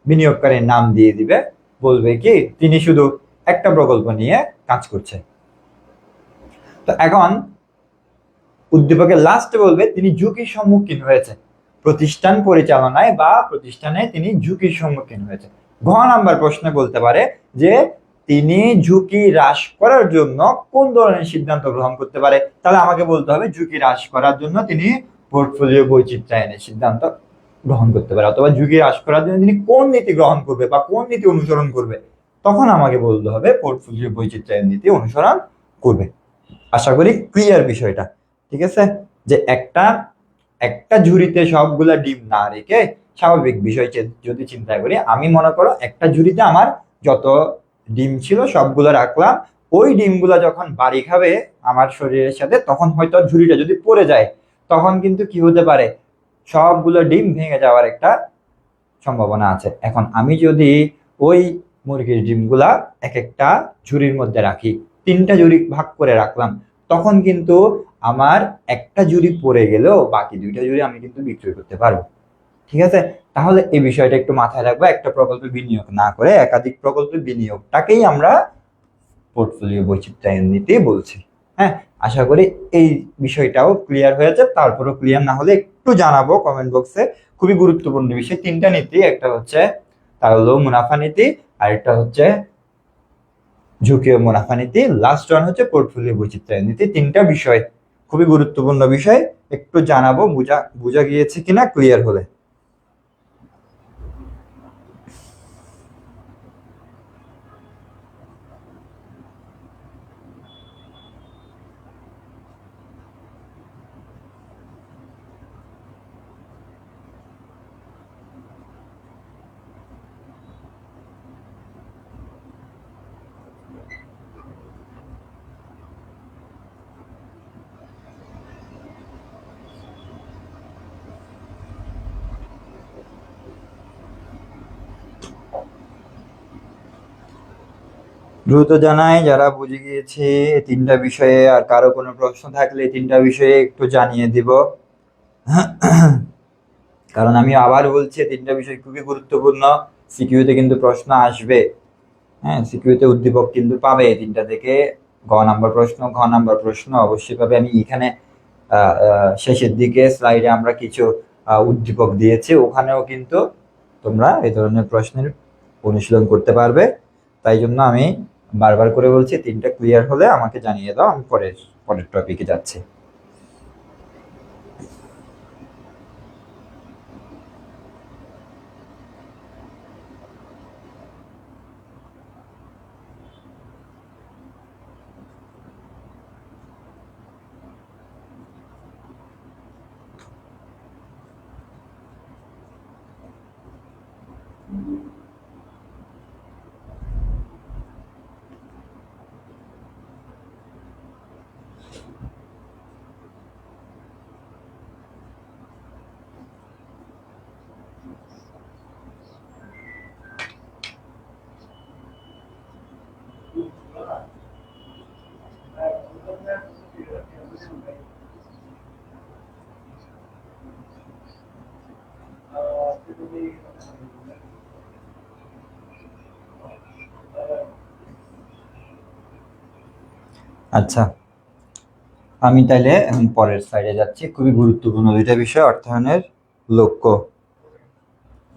বিনিয়োগকারীর নাম দিয়ে দিবে, বলবে কি তিনি শুধু একটা প্রকল্প নিয়ে কাজ করছে। তো এখন উদ্দীপকের লাস্টে বলবে তিনি ঝুঁকির সম্মুখীন হয়েছে, প্রতিষ্ঠান পরিচালনায় বা প্রতিষ্ঠানে তিনি ঝুঁকির সম্মুখীন হয়েছে। ঘ নাম্বার প্রশ্নে বলতে পারে যে তিনি ঝুঁকি হ্রাস করার জন্য কোন ধরনের সিদ্ধান্ত গ্রহণ করতে পারে, তাহলে আমাকে বলতে হবে ঝুঁকি হ্রাস করার জন্য তিনি পোর্টফোলিও বৈচিত্র্যায়নের সিদ্ধান্ত গ্রহণ করতে পারে, অথবা ঝুঁকি হ্রাস করার জন্য তিনি কোন নীতি গ্রহণ করবে বা কোন নীতি অনুসরণ করবে, তখন আমাকে বলতে হবে পোর্টফোলিও বৈচিত্র্যায়ন নীতি অনুসরণ করবে। আশা করি ক্লিয়ার বিষয়টা। ঠিক আছে, যে একটা একটা ঝুড়িতে সবগুলা ডিম না রেখে স্বাভাবিক বিষয় যদি চিন্তা করি, আমি মনে করো একটা ঝুড়িতে আমার যত ডিম ছিল সবগুলো রাখলাম, ওই ডিমগুলো যখন বাড়ি খাবে আমার শরীরের সাথে, তখন হয়তো ঝুড়িটা যদি পড়ে যায়, তখন কিন্তু কি হতে পারে, সবগুলো ডিম ভেঙে যাওয়ার একটা সম্ভাবনা আছে। এখন আমি যদি ওই মুরগির ডিমগুলা এক একটা ঝুড়ির মধ্যে রাখি, 3টা ঝুড়ি ভাগ করে রাখলাম, তখন কিন্তু আমার একটা ঝুড়ি পড়ে গেলেও বাকি 2টা ঝুড়ি আমি কিন্তু বিক্রি করতে পারবো। ঠিক আছে, তাহলে এই বিষয়টা একটু মাথায় রাখবো। একটা প্রকল্পে বিনিয়োগ না করে একাধিক প্রকল্পে বিনিয়োগটাকেই আমরা পোর্টফোলিও বৈচিত্র্যায়ন নীতি বলছি। হ্যাঁ, আশা করি এই বিষয়টাও ক্লিয়ার হয়েছে। তারপরও ক্লিয়ার না হলে একটু জানাবো কমেন্ট বক্সে। খুবই গুরুত্বপূর্ণ বিষয়, 3টা নীতি, একটা হচ্ছে তার হলো মুনাফা নীতি, আর একটা হচ্ছে ঝুঁকি ও মুনাফা নীতি, লাস্ট ওয়ান হচ্ছে পোর্টফোলিও বৈচিত্র্যায়ন নীতি। 3টা বিষয় খুবই গুরুত্বপূর্ণ বিষয়, একটু জানাবো বুঝা গিয়েছে কিনা ক্লিয়ার হলে। দ্রুত জানাই যারা বুঝে গিয়েছে 3টা বিষয়ে, আর কারো কোনো প্রশ্ন থাকলে 3টা বিষয়ে একটু জানিয়ে দিব। কারণ আমি আবার বলছি 3টা বিষয় খুবই গুরুত্বপূর্ণ, সিকিউতে কিন্তু প্রশ্ন আসবে। হ্যাঁ, সিকিউতে উদ্দীপক কিন্তু পাবে 3টা থেকে, ঘ নাম্বার প্রশ্ন অবশ্যই পাবে। আমি এখানে শেষের দিকে স্লাইডে আমরা কিছু উদ্দীপক দিয়েছি, ওখানেও কিন্তু তোমরা এই ধরনের প্রশ্নের অনুশীলন করতে পারবে। তাই জন্য আমি বারবার করে বলছি 3টা ক্লিয়ার হলে আমাকে জানিয়ে দাও, আমি পরের টপিকে যাচ্ছি। আচ্ছা, আমি তাইলে এখন পরের স্লাইডে যাচ্ছি। খুবই গুরুত্বপূর্ণ 2টা বিষয়,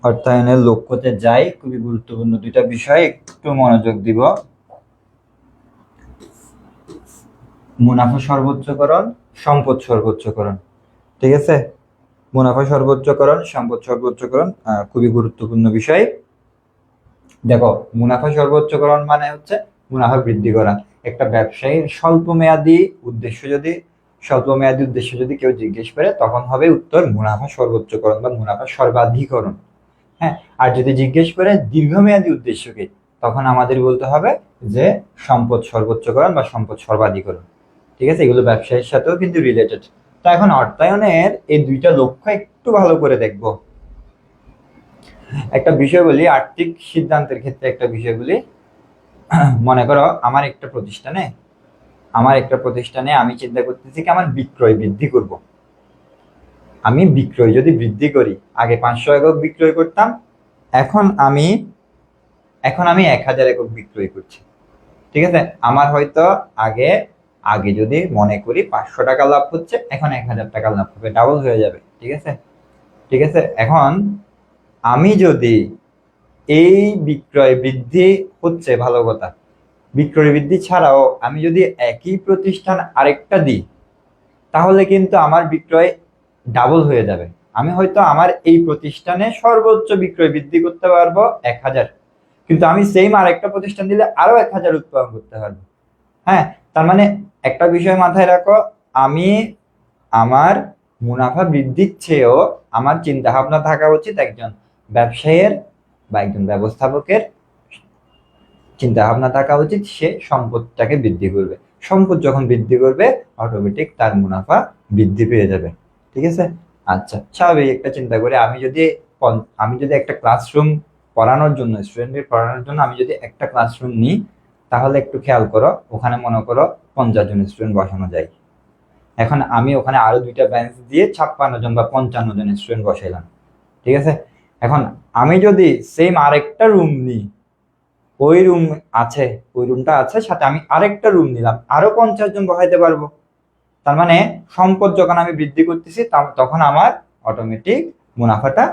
অর্থায়নের লক্ষ্যতে যাই। খুবই গুরুত্বপূর্ণ 2টা বিষয়, একটু মনোযোগ দিব। মুনাফা সর্বোচ্চকরণ, সম্পদ সর্বোচ্চকরণ। ঠিক আছে, মুনাফা সর্বোচ্চকরণ, সম্পদ সর্বোচ্চকরণ খুবই গুরুত্বপূর্ণ বিষয়। দেখো, মুনাফা সর্বোচ্চকরণ মানে হচ্ছে মুনাফা বৃদ্ধি করা। একটা ব্যবসায়ীর স্বল্প মেয়াদী উদ্দেশ্য যদি কেউ জিজ্ঞেস করে, তখন হবে উত্তর মুনাফা সর্বোচ্চকরণ বা মুনাফা সর্বাধিকরণ। হ্যাঁ, আর যদি জিজ্ঞেস করে দীর্ঘমেয়াদী উদ্দেশ্যকে, তখন আমাদের বলতে হবে যে সম্পদ সর্বোচ্চকরণ বা সম্পদ সর্বাধিকরণ। ঠিক আছে, এগুলো ব্যবসায়ের সাথেও কিন্তু রিলেটেড। তো এখন অর্থায়নের এই 2টা লক্ষ্য একটু ভালো করে দেখবো। একটা বিষয় বলি, আর্থিক সিদ্ধান্তের ক্ষেত্রে একটা বিষয় বলি। মনে করো আমার একটা প্রতিষ্ঠানে আমি চিন্তা করতেছি কি আমার বিক্রয় বৃদ্ধি করব। আমি বিক্রয় যদি বৃদ্ধি করি, আগে 500 একক বিক্রয় করতাম, এখন আমি 1000 একক বিক্রয় করছি। ঠিক আছে, আমার হয়তো আগে যদি মনে করি 500 টাকা লাভ হচ্ছে, এখন 1000 টাকা লাভ হবে, ডাবল হয়ে যাবে। ঠিক আছে, এখন আমি যদি এই বিক্রয় বৃদ্ধি হচ্ছে ভালো কথা, বিক্রয় বৃদ্ধি ছাড়াও আমি যদি একই প্রতিষ্ঠান আরেকটা দিই, তাহলে কিন্তু আমার বিক্রয় ডাবল হয়ে যাবে। আমি হয়তো আমার এই প্রতিষ্ঠানে সর্বোচ্চ বিক্রয় বৃদ্ধি করতে পারবো 1000, কিন্তু আমি সেম আরেকটা প্রতিষ্ঠান দিলে আরো 1000 উৎপাদন করতে পারবো। হ্যাঁ, তার মানে একটা বিষয় মাথায় রাখো, আমি আমার মুনাফা বৃদ্ধির চেয়েও আমার চিন্তা ভাবনা থাকা উচিত একজন ব্যবসায়ীর বা একজন ব্যবস্থাপকের চিন্তা ভাবনা থাকা উচিত সে সম্পদটাকে বৃদ্ধি করবে। সম্পদ যখন বৃদ্ধি করবে অটোমেটিক তার মুনাফা বৃদ্ধি পেয়ে যাবে। ঠিক আছে? আচ্ছা, স্বাভাবিক একটা চিন্তা করে আমি যদি একটা ক্লাসরুম পড়ানোর জন্য, স্টুডেন্টদের পড়ানোর জন্য আমি যদি একটা ক্লাসরুম নিই, তাহলে একটু খেয়াল করো, ওখানে মনে করো 50 জন স্টুডেন্ট বসানো যায়। এখন আমি ওখানে আরো 2টা বেঞ্চ দিয়ে 56 জন বা 55 জন স্টুডেন্ট বসাইলাম। ঠিক আছে? এখন আমি যদি সেম আরেকটা রুম নিই, ওই রুমটা আছে, সাথে আমি আরেকটা রুম নিলাম, আরো 50 জন বসাইতে পারবো। তার মানে সম্পদ যখন আমি বৃদ্ধি করতেছি তখন আমার অটোমেটিক মুনাফাটা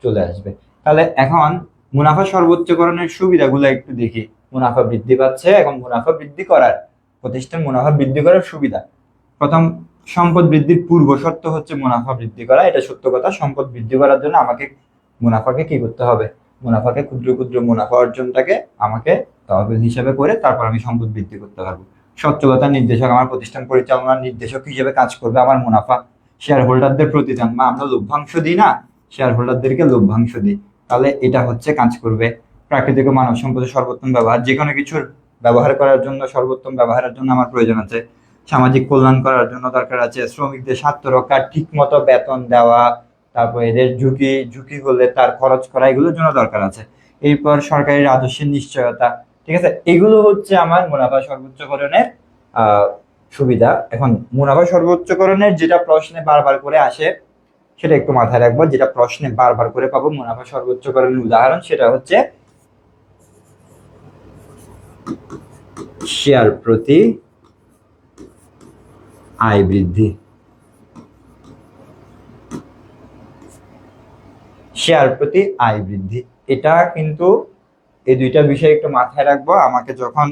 চলে আসবে। তাহলে এখন মুনাফা সর্বোচ্চকরণের সুবিধাগুলো একটু দেখি। মুনাফা বৃদ্ধি পাচ্ছে, এখন মুনাফা বৃদ্ধি করার প্রতিষ্ঠান মুনাফা বৃদ্ধি করার সুবিধা। প্রথম, সম্পদ বৃদ্ধির পূর্ব শর্ত হচ্ছে মুনাফা বৃদ্ধি করা। এটা সত্য কথা। সম্পদ বৃদ্ধি করার জন্য আমাকে মুনাফাকে কি করতে হবে? মুনাফাকে ক্ষুদ্র ক্ষুদ্র মুনাফা অর্জনটাকে আমাকে তহবিল হিসেবে করে তারপর আমি সম্পদ বৃদ্ধি করতে পারবো। সচ্ছলতার নির্দেশক, আমার প্রতিষ্ঠান পরিচালনার নির্দেশক হিসেবে কাজ করবে আমার মুনাফা। শেয়ার হোল্ডারদের প্রতিদান, বা আমরা লভ্যাংশ দিই না, শেয়ার হোল্ডারদেরকে লভ্যাংশ দিই, তাহলে এটা হচ্ছে কাজ করবে। প্রাকৃতিক ও মানব সম্পদের সর্বোত্তম ব্যবহার, যে কোনো কিছুর ব্যবহার করার জন্য সর্বোত্তম ব্যবহারের জন্য আমার প্রয়োজন আছে। সামাজিক কল্যাণ করার জন্য দরকার আছে। শ্রমিকদের স্বার্থ রক্ষা, ঠিক মতো বেতন দেওয়া, তারপর এদের ঝুঁকি হলে তার খরচ করা, এগুলোর জন্য দরকার আছে। এরপর সরকারি রাজস্বের নিশ্চয়তা। ঠিক আছে? এগুলো হচ্ছে আমার মুনাফা সর্বোচ্চকরণের সুবিধা। এখন মুনাফা সর্বোচ্চকরণের যেটা প্রশ্নে বারবার করে আসে সেটা একটু মাথায় রাখবো। যেটা প্রশ্নে বারবার করে পাবো মুনাফা সর্বোচ্চকরণের উদাহরণ, সেটা হচ্ছে শেয়ার প্রতি আয় বৃদ্ধি। শেয়ার প্রতি আয় বৃদ্ধি, এটা কিন্তু এই দুইটা বিষয় একটু মাথায় রাখবো। আমাকে যখন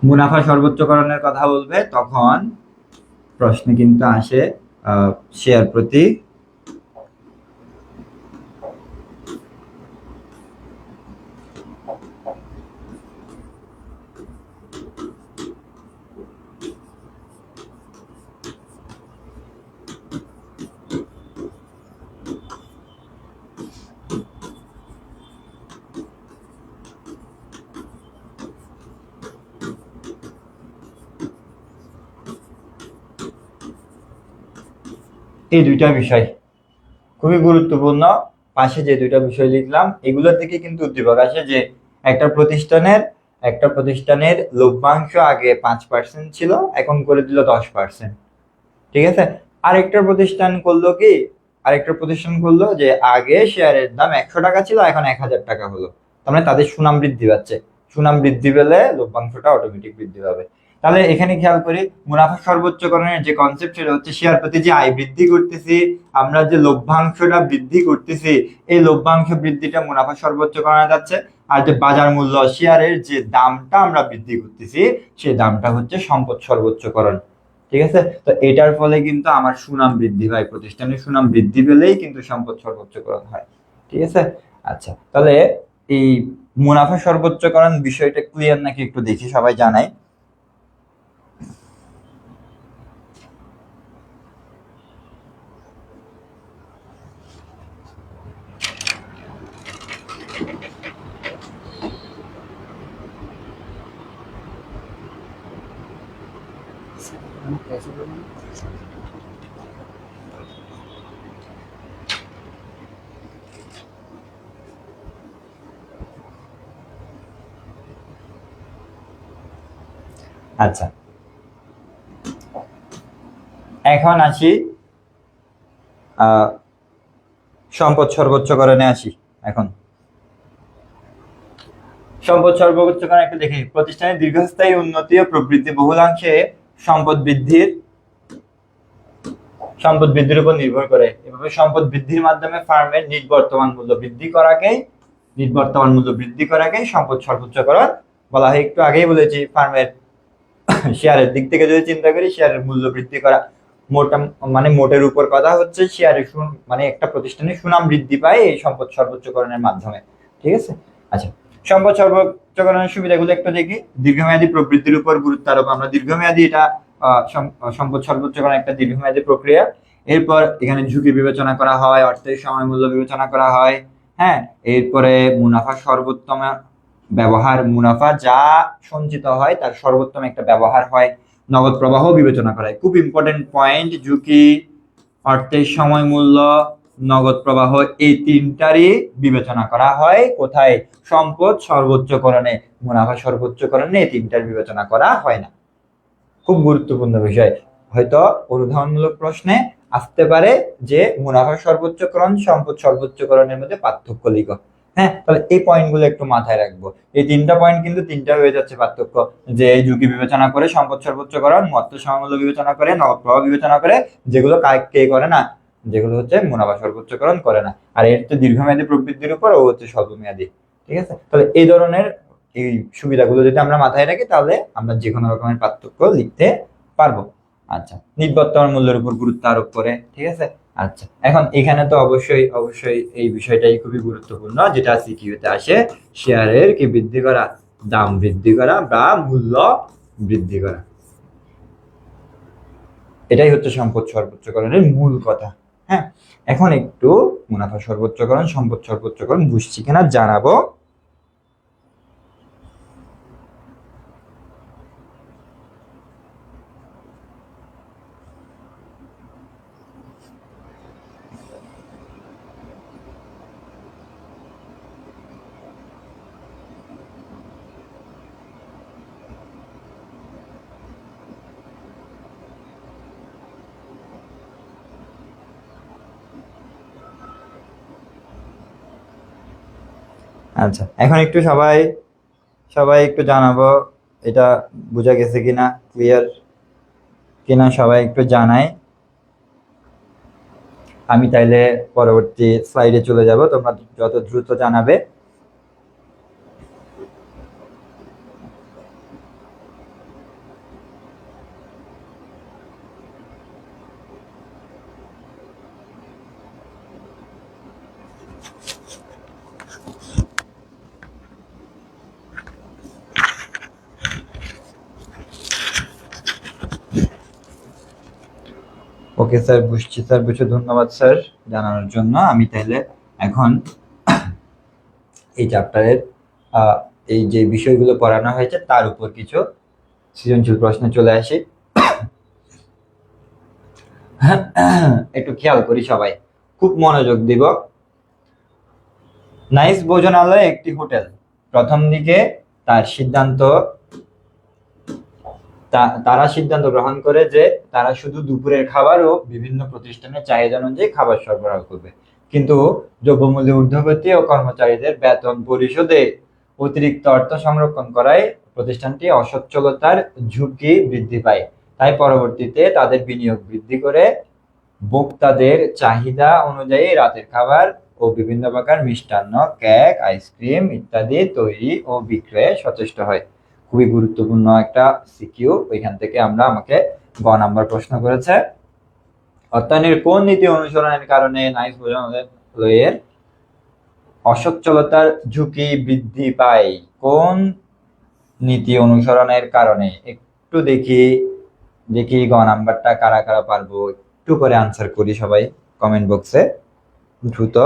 মুনাফা সর্বোচ্চকরণের কথা বলবে তখন প্রশ্নে কিন্তু আসে শেয়ার প্রতি এই দুইটা বিষয় খুবই গুরুত্বপূর্ণ। পাশে যে দুইটা বিষয় লিখলাম এগুলো থেকে কিন্তু উদ্দীপক আসে যে একটা প্রতিষ্ঠানের লভ্যাংশ আগে 5% ছিল, এখন করে দিল 10%। ঠিক আছে? আরেকটা প্রতিষ্ঠান করলো যে আগে শেয়ারের দাম 100 টাকা ছিল, এখন 1000 টাকা হলো। তার মানে তাদের সুনাম বৃদ্ধি পাচ্ছে। সুনাম বৃদ্ধি পেলে লভ্যাংশটা অটোমেটিক বৃদ্ধি পাবে। তাহলে এখানে খেয়াল করি, মুনাফা সর্বোচ্চকরণের যে কনসেপ্ট সেটা হচ্ছে শেয়ার প্রতি যে আয় বৃদ্ধি করতেছি, আমরা যে লভ্যাংশটা বৃদ্ধি করতেছি, এই লভ্যাংশ বৃদ্ধিটা মুনাফা সর্বোচ্চকরণে যাচ্ছে। আর যে বাজার মূল্য, শেয়ারের যে দামটা আমরা বৃদ্ধি করতেছি, সেই দামটা হচ্ছে সম্পদ সর্বোচ্চকরণ। ঠিক আছে? তো এটার ফলে কিন্তু আমার সুনাম বৃদ্ধি পায়, প্রতিষ্ঠানের সুনাম বৃদ্ধি পেলেই কিন্তু সম্পদ সর্বোচ্চকরণ হয়। ঠিক আছে? আচ্ছা, তাহলে এই মুনাফা সর্বোচ্চকরণ বিষয়টা ক্লিয়ার নাকি একটু দেখি, সবাই জানাই। আচ্ছা, এখন আসি সম্পদ সর্বোচ্চকরণে আসি। এখন সম্পদ সর্বোচ্চকরণ একটু দেখি। প্রতিষ্ঠানের দীর্ঘস্থায়ী উন্নতি ও প্রবৃদ্ধি বহুলাংশে সম্পদ বৃদ্ধির উপর নির্ভর করে। এভাবে সম্পদ বৃদ্ধির মাধ্যমে ফার্মের নিট বর্তমান মূল্য বৃদ্ধি করাকেই সম্পদ সর্বোচ্চকরণ বলা হয়। একটু আগেই বলেছি ফার্মের শেয়ারের দিক থেকে যদি চিন্তা করি, শেয়ারের মূল্য বৃদ্ধি করা, মোটা মানে মোটের উপর কথা হচ্ছে শেয়ারের মানে একটা প্রতিষ্ঠানের সুনাম বৃদ্ধি পায় এই সম্পদ সর্বোচ্চকরণের মাধ্যমে। ঠিক আছে। আচ্ছা, সম্পদ সর্বোচ্চকরণের সুবিধাগুলো একটু দেখি। দীর্ঘমেয়াদী প্রবৃদ্ধির উপর গুরুত্ব আরোপ। আমরা দীর্ঘমেয়াদী, এটা সম্পদ সর্বোচ্চকরণ একটা দীর্ঘমেয়াদী প্রক্রিয়া। এরপর এখানে ঝুঁকি বিবেচনা করা হয়, অর্থের সময় মূল্য বিবেচনা করা হয়। হ্যাঁ, এরপরে মুনাফা সর্বোত্তম ব্যবহার, মুনাফা যা সঞ্চিত হয় তার সর্বোত্তম একটা ব্যবহার হয়। নগদ প্রবাহ বিবেচনা করা হয়, খুব ইম্পর্টেন্ট পয়েন্ট। ঝুঁকি, অর্থের সময় মূল্য, নগদ প্রবাহ, এই তিনটারই বিবেচনা করা হয় কোথায়? সম্পদ সর্বোচ্চকরণে। মুনাফা সর্বোচ্চকরণে এই তিনটার বিবেচনা করা হয় না। খুব গুরুত্বপূর্ণ বিষয়। হয়তো অনুধাবনমূলক প্রশ্নে আসতে পারে যে মুনাফা সর্বোচ্চকরণ, সম্পদ সর্বোচ্চকরণের মধ্যে পার্থক্য লিখো। হ্যাঁ, তাহলে এই পয়েন্টগুলো একটু মাথায় রাখবো। এই তিনটা পয়েন্ট কিন্তু তিনটা হয়ে যাচ্ছে পার্থক্য, যে ঝুঁকি বিবেচনা করে সম্পদ সর্বোচ্চকরণ, অর্থ সমমূল্য বিবেচনা করে, নগদ প্রবাহ বিবেচনা করে, যেগুলো কে করে না, যেগুলো হচ্ছে মুনাফা সর্বোচ্চকরণ করে না। আর এর তো দীর্ঘমেয়াদী প্রবৃদ্ধির উপর, ও হচ্ছে স্বল্পমেয়াদী। ঠিক আছে। তাহলে এই ধরনের এই সুবিধাগুলো যদি আমরা মাথায় রাখি, তাহলে আমরা যে কোনো রকমের পার্থক্য লিখতে পারবো। আচ্ছা, নির্বর্তমান মূল্যের উপর গুরুত্ব আরোপ করে। ঠিক আছে। আচ্ছা, এখন এখানে তো অবশ্যই অবশ্যই এই বিষয়টাই খুবই গুরুত্বপূর্ণ, যেটা সিকিউতে আসে। শেয়ারের কি বৃদ্ধি করা? দাম বৃদ্ধি করা বা মূল্য বৃদ্ধি করা। এটাই হচ্ছে সম্পদ সর্বোচ্চকরণের মূল কথা। হ্যাঁ, এখন একটু মুনাফা সর্বোচ্চকরণ, সম্পদ সর্বোচ্চকরণ বুঝছি কিনা জানাবো। আচ্ছা, এখন একটু সবাই সবাই একটু জানাবো এটা বোঝা গেছে কিনা, ক্লিয়ার কিনা, সবাই একটু জানাই। আমি তাইলে পরবর্তী স্লাইডে চলে যাব, তোমরা যত দ্রুত জানাবে। ওকে স্যার, বুঝছি স্যার, বুঝে ধন্যবাদ স্যার জানানোর জন্য। আমি তাহলে এখন এই চ্যাপ্টারের এই যে বিষয়গুলো পড়ানো হয়েছে তার উপর কিছু সৃজনশীল প্রশ্নে চলে আসি। একটু খেয়াল করি সবাই, খুব মনোযোগ দিব। নাইস ভোজনালয় একটি হোটেল। প্রথম দিকে তার সিদ্ধান্ত তারা সিদ্ধান্ত গ্রহণ করে যে তারা শুধু দুপুরের খাবার ও বিভিন্ন প্রতিষ্ঠানের চাহিদা অনুযায়ী খাবার সরবরাহ করবে, কিন্তু দ্রব্যমূল্যের ঊর্ধ্বগতি ও কর্মচারীদের বেতন পরিশোধে অতিরিক্ত অর্থ সংরক্ষণ করায় প্রতিষ্ঠানটি অসচ্ছলতার ঝুঁকি বৃদ্ধি পায়। তাই পরবর্তীতে তাদের বিনিয়োগ বৃদ্ধি করে ভোক্তাদের চাহিদা অনুযায়ী রাতের খাবার ও বিভিন্ন প্রকার মিষ্টান্ন, কেক, আইসক্রিম ইত্যাদি তৈরি ও বিক্রয়ে সচেষ্ট হয়। খুবই গুরুত্বপূর্ণ একটা সিকিউ। ওইখান থেকে আমাকে গ নাম্বার প্রশ্ন করেছে, অর্থায়নের কোন নীতি অনুসরণের কারণে নাইস ভোজনালয়ের অসচ্ছলতার ঝুঁকি বৃদ্ধি পায়? কোন নীতি অনুসরণের কারণে? একটু দেখি দেখি গ নাম্বারটা কারা কারা পারবো, একটু করে আনসার করি সবাই কমেন্ট বক্সে দ্রুত।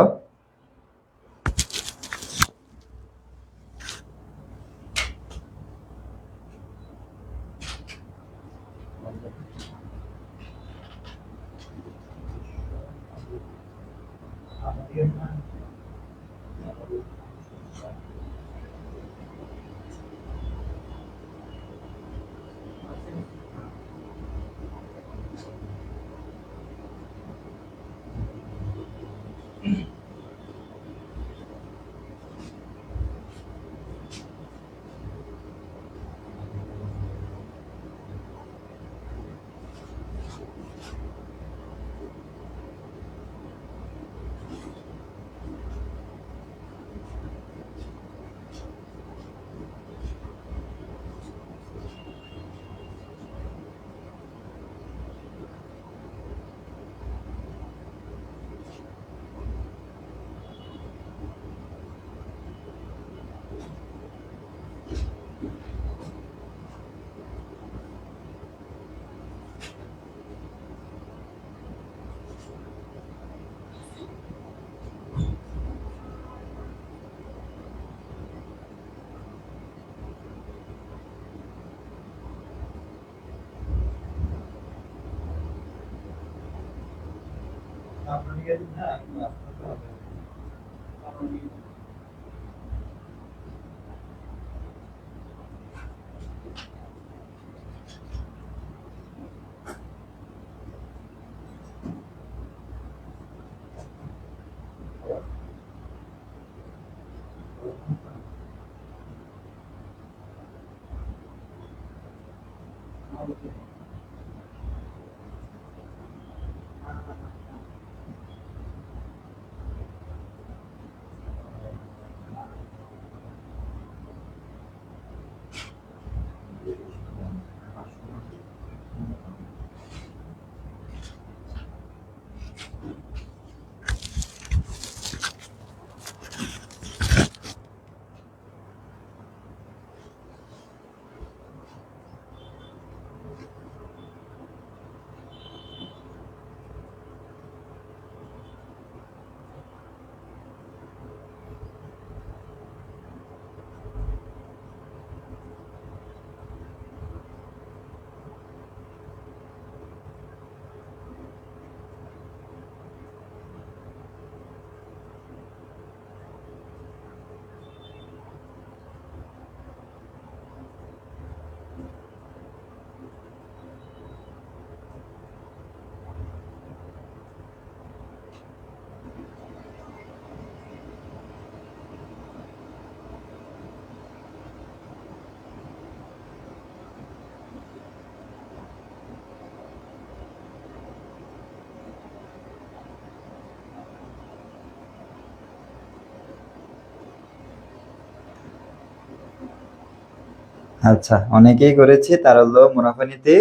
আচ্ছা, অনেকেই করেছে তারল্য মুনাফা নিতে।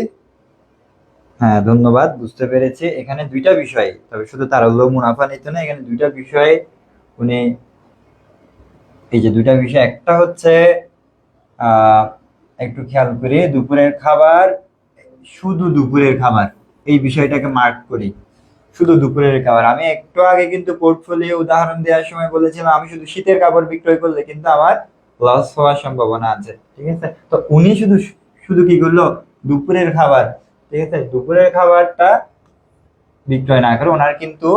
হ্যাঁ, ধন্যবাদ, বুঝতে পেরেছি। এখানে দুইটা বিষয়, তবে শুধু তারল্য মুনাফা নিতে না, এখানে দুইটা বিষয় উনি, এই যে দুইটা বিষয়, একটা হচ্ছে আহ একটু খেয়াল করি, দুপুরের খাবার, শুধু দুপুরের খাবার, এই বিষয়টাকে মার্ক করি। শুধু দুপুরের খাবার, আমি একটু আগে কিন্তু পোর্টফোলিও উদাহরণ দেওয়ার সময় বলেছিলাম আমি শুধু শীতের কাপড় বিক্রয় করলে কিন্তু আমার লস হওয়ার সম্ভাবনা আছে, ঠিক আছে? তো উনি শুধু শুধু কি করলো, দুপুরের খাবার, ঠিক আছে, দুপুরের খাবারটা বিক্রয় না করে ওনার কিন্তু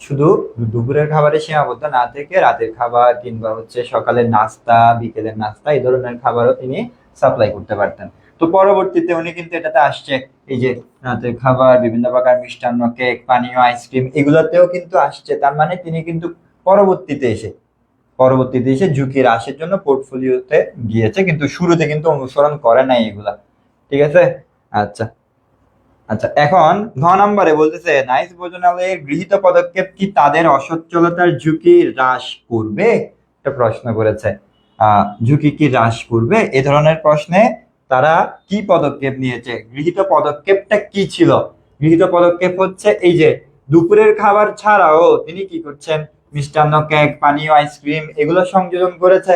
শুধু দুপুরের খাবারে সীমাবদ্ধ না থেকে রাতের খাবার কিংবা হচ্ছে সকালের নাস্তা, বিকেলের নাস্তা, এই ধরনের খাবারও তিনি সাপ্লাই করতে পারতেন। তো পরবর্তীতে উনি কিন্তু এটাতে আসছে, এই যে রাতের খাবার, বিভিন্ন প্রকার মিষ্টান্ন, কেক, পানীয়, আইসক্রিম, এগুলোতেও কিন্তু আসছে। তার মানে তিনি কিন্তু পরবর্তীতে এসে ঝুঁকি হ্রাসের জন্য পোর্টফোলিওতে গিয়েছে, কিন্তু শুরুতে কিন্তু অনুসরণ করে নাই এগুলা, ঠিক আছে? আচ্ছা, আচ্ছা, এখন ঘ নম্বরে বলতেছে নাইস ভোজনালয়ের গৃহীত পদক্ষেপ কি তাদের অসচ্ছলতার ঝুঁকি হ্রাস করবে? একটা প্রশ্ন করেছে, ঝুঁকি কি হ্রাস করবে, এ ধরনের প্রশ্নে তারা কি পদক্ষেপ নিয়েছে, গৃহীত পদক্ষেপটা কি ছিল? গৃহীত পদক্ষেপ হচ্ছে এই যে দুপুরের খাবার ছাড়াও তিনি কি করছেন, মিষ্টান্ন, কেক, পানীয়, আইসক্রিম, এগুলো সংযোজন করেছে।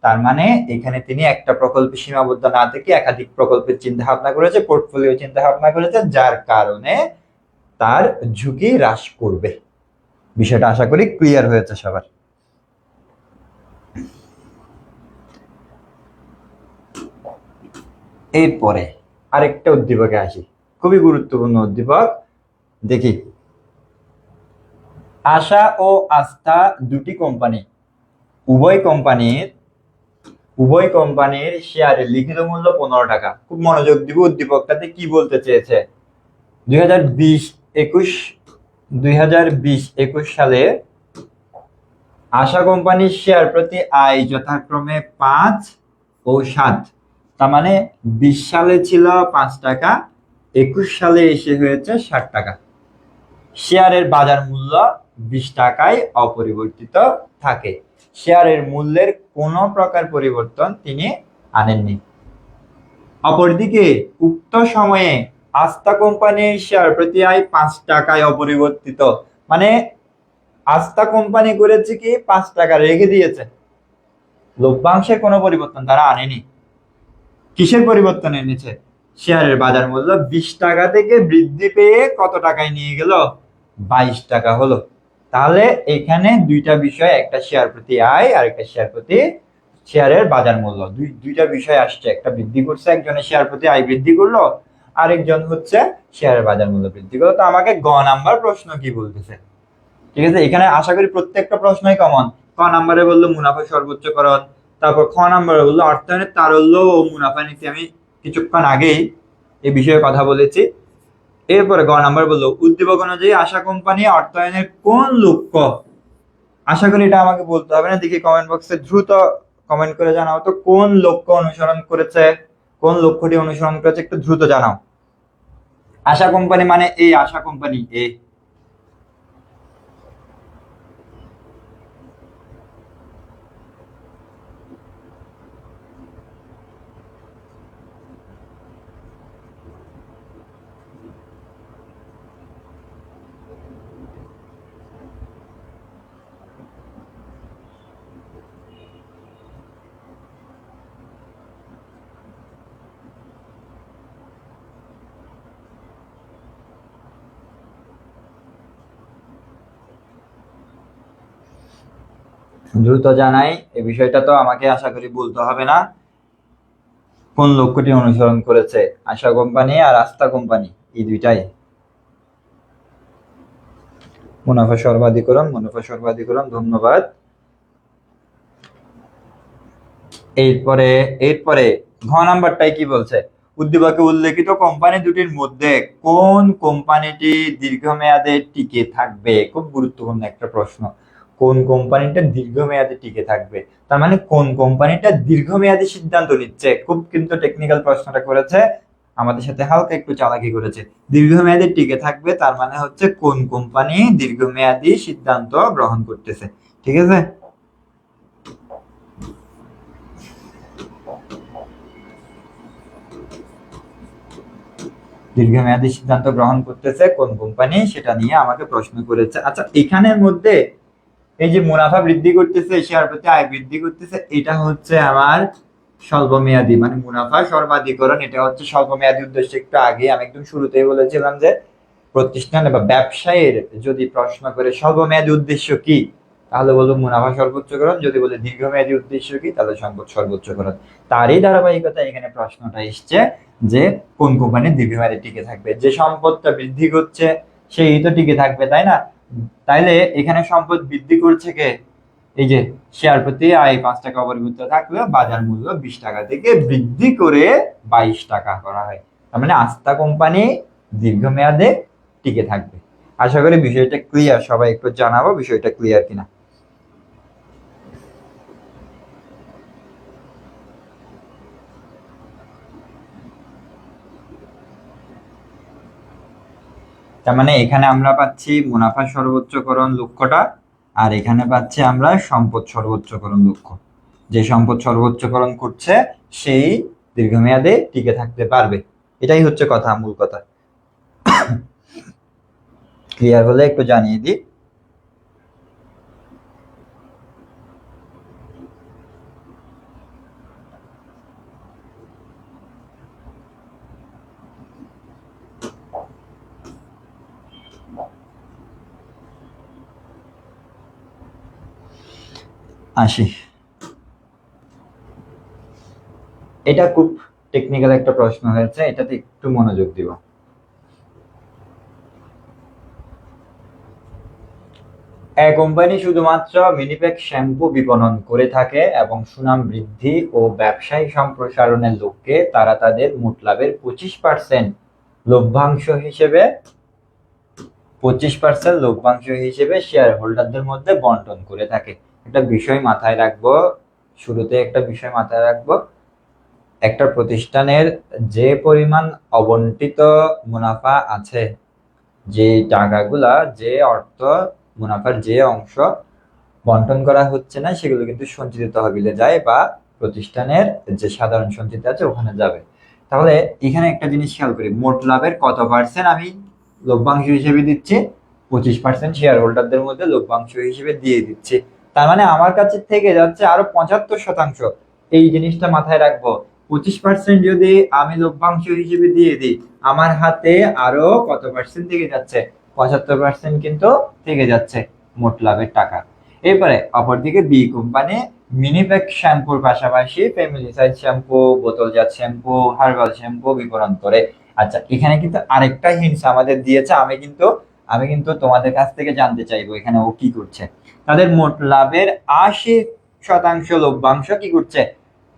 তার মানে এখানে তিনি একটা প্রকল্পে সীমাবদ্ধ না থেকে একাধিক প্রকল্পের চিন্তা ভাবনা করেছে, পোর্টফোলিও চিন্তা ভাবনা করেছে, যার কারণে তার ঝুঁকি হ্রাস করবে। বিষয়টা আশা করি ক্লিয়ার হয়েছে সবার। এরপরে আরেকটা উদ্দীপকে আসি, খুবই গুরুত্বপূর্ণ উদ্দীপক, দেখি। আশা ও আস্থা দুটি কোম্পানি, উভয় কোম্পানির শেয়ারের লিখিত মূল্য 15 টাকা। খুব মনোযোগ দিব, উদ্দীপকটাতে কি বলতে চেয়েছে। 2020-21 সালে আশা কোম্পানির শেয়ার প্রতি আয় যথাক্রমে 5 ও 7, তার মানে 20 সালে ছিল 5 টাকা, 21 সালে এসে হয়েছে 60 টাকা। শেয়ারের বাজার মূল্য 20 টাকায় অপরিবর্তিত থাকে। শেয়ারের মূল্যের কোনো প্রকার পরিবর্তন তিনি আনেননি। অপরদিকে উক্ত সময়ে আস্থা কোম্পানির শেয়ার প্রতি আয় 5 টাকায় অপরিবর্তিত, মানে আস্থা কোম্পানি করেছে কি 5 টাকা রেখে দিয়েছে, লভ্যাংশের কোনো পরিবর্তন তারা আনেনি। কিসের পরিবর্তন এনেছে? শেয়ারের বাজার মূল্য 20 টাকা থেকে বৃদ্ধি পেয়ে কত টাকায় নিয়ে গেল, 22 টাকা হলো। তাহলে এখানে দুইটা বিষয়, একটা শেয়ার প্রতি আয় আর একটা শেয়ারের বাজার মূল্য, দুইটা বিষয় আসছে, একটা বৃদ্ধি করছে, একজনের শেয়ার প্রতি আয় বৃদ্ধি করলো, আরেকজন হচ্ছে শেয়ারের বাজার মূল্য বৃদ্ধি করলো। তো আমাকে গ নাম্বার প্রশ্ন কি বলতেছে, ঠিক আছে? এখানে আশা করি প্রত্যেকটা প্রশ্নই কমন। ক নাম্বারে বললো মুনাফা সর্বোচ্চকরণ, তারপর খ নাম্বারে বললো অর্থায়নের তারল্য ও মুনাফা নীতি, আমি কিছুক্ষণ আগেই এই বিষয়ে কথা বলেছি। এরপরে গ নাম্বার বললো উদ্দীপক অনুযায়ী আশা কোম্পানি অর্থায়নের কোন লক্ষ্য, আশা করি এটা আমাকে বলতে হবে না, দেখি কমেন্ট বক্সে দ্রুত কমেন্ট করে জানাও তো কোন লক্ষ্য অনুসরণ করেছে, কোন লক্ষ্যটি অনুসরণ করেছে একটু দ্রুত জানাও। আশা কোম্পানি মানে এই আশা কোম্পানি এ, দ্রুত জানাই। এই বিষয়টা তো আমাকে আশা করি বলতে হবে না, কোন লক্ষ্যটি অনুসরণ করেছে আশা কোম্পানি আর আস্থা কোম্পানি, এই দুইটাই। মুনাফা সর্বাধিকরণ, মুনাফা সর্বাধিকরণ, ধন্যবাদ। এরপরে এরপরে ঘ নাম্বারটাই কি বলছে, উদ্দীপকে উল্লেখিত কোম্পানি দুটির মধ্যে কোন কোম্পানিটি দীর্ঘমেয়াদে টিকে থাকবে? খুব গুরুত্বপূর্ণ একটা প্রশ্ন, কোন কোম্পানিটা দীর্ঘমেয়াদে টিকে থাকবে, তার মানে কোন কোম্পানিটা দীর্ঘমেয়াদী সিদ্ধান্ত নিচ্ছে। খুব কিন্তু টেকনিক্যাল প্রশ্নটা করেছে, আমাদের সাথে হালকা একটু চালাকি করেছে। দীর্ঘমেয়াদে টিকে থাকবে তার মানে হচ্ছে কোন কোম্পানি দীর্ঘমেয়াদী সিদ্ধান্ত গ্রহণ করতেছে, ঠিক আছে? দীর্ঘমেয়াদী সিদ্ধান্ত গ্রহণ করতেছে কোন কোম্পানি, সেটা নিয়ে আমাকে প্রশ্ন করেছে। আচ্ছা, এখানের মধ্যে এই যে মুনাফা বৃদ্ধি করতেছে, শেয়ার প্রতি আয় বৃদ্ধি করতেছে, এটা হচ্ছে আমার স্বল্পমেয়াদী, মানে মুনাফা সর্বাধিকরণ, এটা হচ্ছে স্বল্পমেয়াদী উদ্দেশ্য। একটু আগে আমি একদম শুরুতেই বলেছিলাম যে প্রতিষ্ঠান বা ব্যবসায়ের যদি প্রশ্ন করে স্বল্পমেয়াদী উদ্দেশ্য কি, তাহলে বলবো মুনাফা সর্বোচ্চকরণ, যদি বলে দীর্ঘমেয়াদী উদ্দেশ্য কি, তাহলে সম্পদ সর্বোচ্চকরণ। তারই ধারাবাহিকতা এখানে প্রশ্নটা এসছে যে কোন কোম্পানি দীর্ঘমেয়াদে টিকে থাকবে। যে সম্পদটা বৃদ্ধি করছে সেই তো টিকে থাকবে, তাই না? তাইলে এখানে সম্পদ বৃদ্ধি করছে কে? এই যে শেয়ার প্রতি আয় 5 টাকা অপরিবর্তিত থাকলে বাজার মূল্য 20 টাকা থেকে বৃদ্ধি করে 22 টাকা করা হয়। তার মানে আস্থা কোম্পানি দীর্ঘমেয়াদে টিকে থাকবে। আশা করি বিষয়টা ক্লিয়ার, সবাই একটু জানাবো বিষয়টা ক্লিয়ার কিনা। তার মানে এখানে আমরা পাচ্ছি মুনাফা সর্বোচ্চকরণ লক্ষ্যটা, আর এখানে পাচ্ছি আমরা সম্পদ সর্বোচ্চকরণ লক্ষ্য। যে সম্পদ সর্বোচ্চকরণ করছে সেই দীর্ঘমেয়াদে টিকে থাকতে পারবে, এটাই হচ্ছে কথা, মূল কথা। ক্লিয়ার হলে একটু জানিয়ে দিই। আসি, এটা খুব টেকনিক্যাল একটা প্রশ্ন হয়েছে, এটাতে একটু মনোযোগ দিব। এক কোম্পানি শুধুমাত্র মিনিপ্যাক শ্যাম্পু বিপণন করে থাকে এবং সুনাম বৃদ্ধি ও ব্যবসায়ী সম্প্রসারণের লক্ষ্যে তারা তাদের মোট লাভের 25% লভ্যাংশ হিসেবে 25% লভ্যাংশ হিসেবে শেয়ার হোল্ডারদের মধ্যে বন্টন করে থাকে। একটা বিষয় মাথায় রাখবো, শুরুতে একটা বিষয় মাথায় রাখবো, একটা প্রতিষ্ঠানের যে পরিমাণ অবন্টিত মুনাফা আছে, যে টাকাগুলা, যে অর্থ মুনাফার যে অংশ বন্টন করা হচ্ছে না, সেগুলো কিন্তু সঞ্চিত তহবিলে যায় বা প্রতিষ্ঠানের যে সাধারণ সঞ্চিতি আছে ওখানে যাবে। তাহলে এখানে একটা জিনিস খেয়াল করি, মোট লাভের কত পার্সেন্ট আমি লভ্যাংশ হিসেবে দিচ্ছি? 25% শেয়ার হোল্ডারদের মধ্যে লভ্যাংশ হিসেবে দিয়ে দিচ্ছি। তার মানে আমার কাছে থেকে যাচ্ছে আরো 75%। এই জিনিসটা মাথায় রাখবো, 25% যদি আমি লভ্যাংশ হিসেবে দিয়ে দিই, আমার হাতে আরো কত পার্সেন্ট থেকে যাচ্ছে? 75% কিন্তু থেকে যাচ্ছে মোট লাভের টাকা। এরপরে অপরদিকে বি কোম্পানি মিনিপ্যাক শ্যাম্পুর পাশাপাশি ফ্যামিলি সাইজ শ্যাম্পু, বোতলজাত শ্যাম্পু, হার্বাল শ্যাম্পু বিপণন করে। আচ্ছা, এখানে কিন্তু আরেকটা হিন্টস আমাদের দিয়েছে। আমি কিন্তু তোমাদের কাছ থেকে জানতে চাইবো এখানে ও কি করছে। তাদের মোট লাভের 80% লভ্যাংশ কি করছে,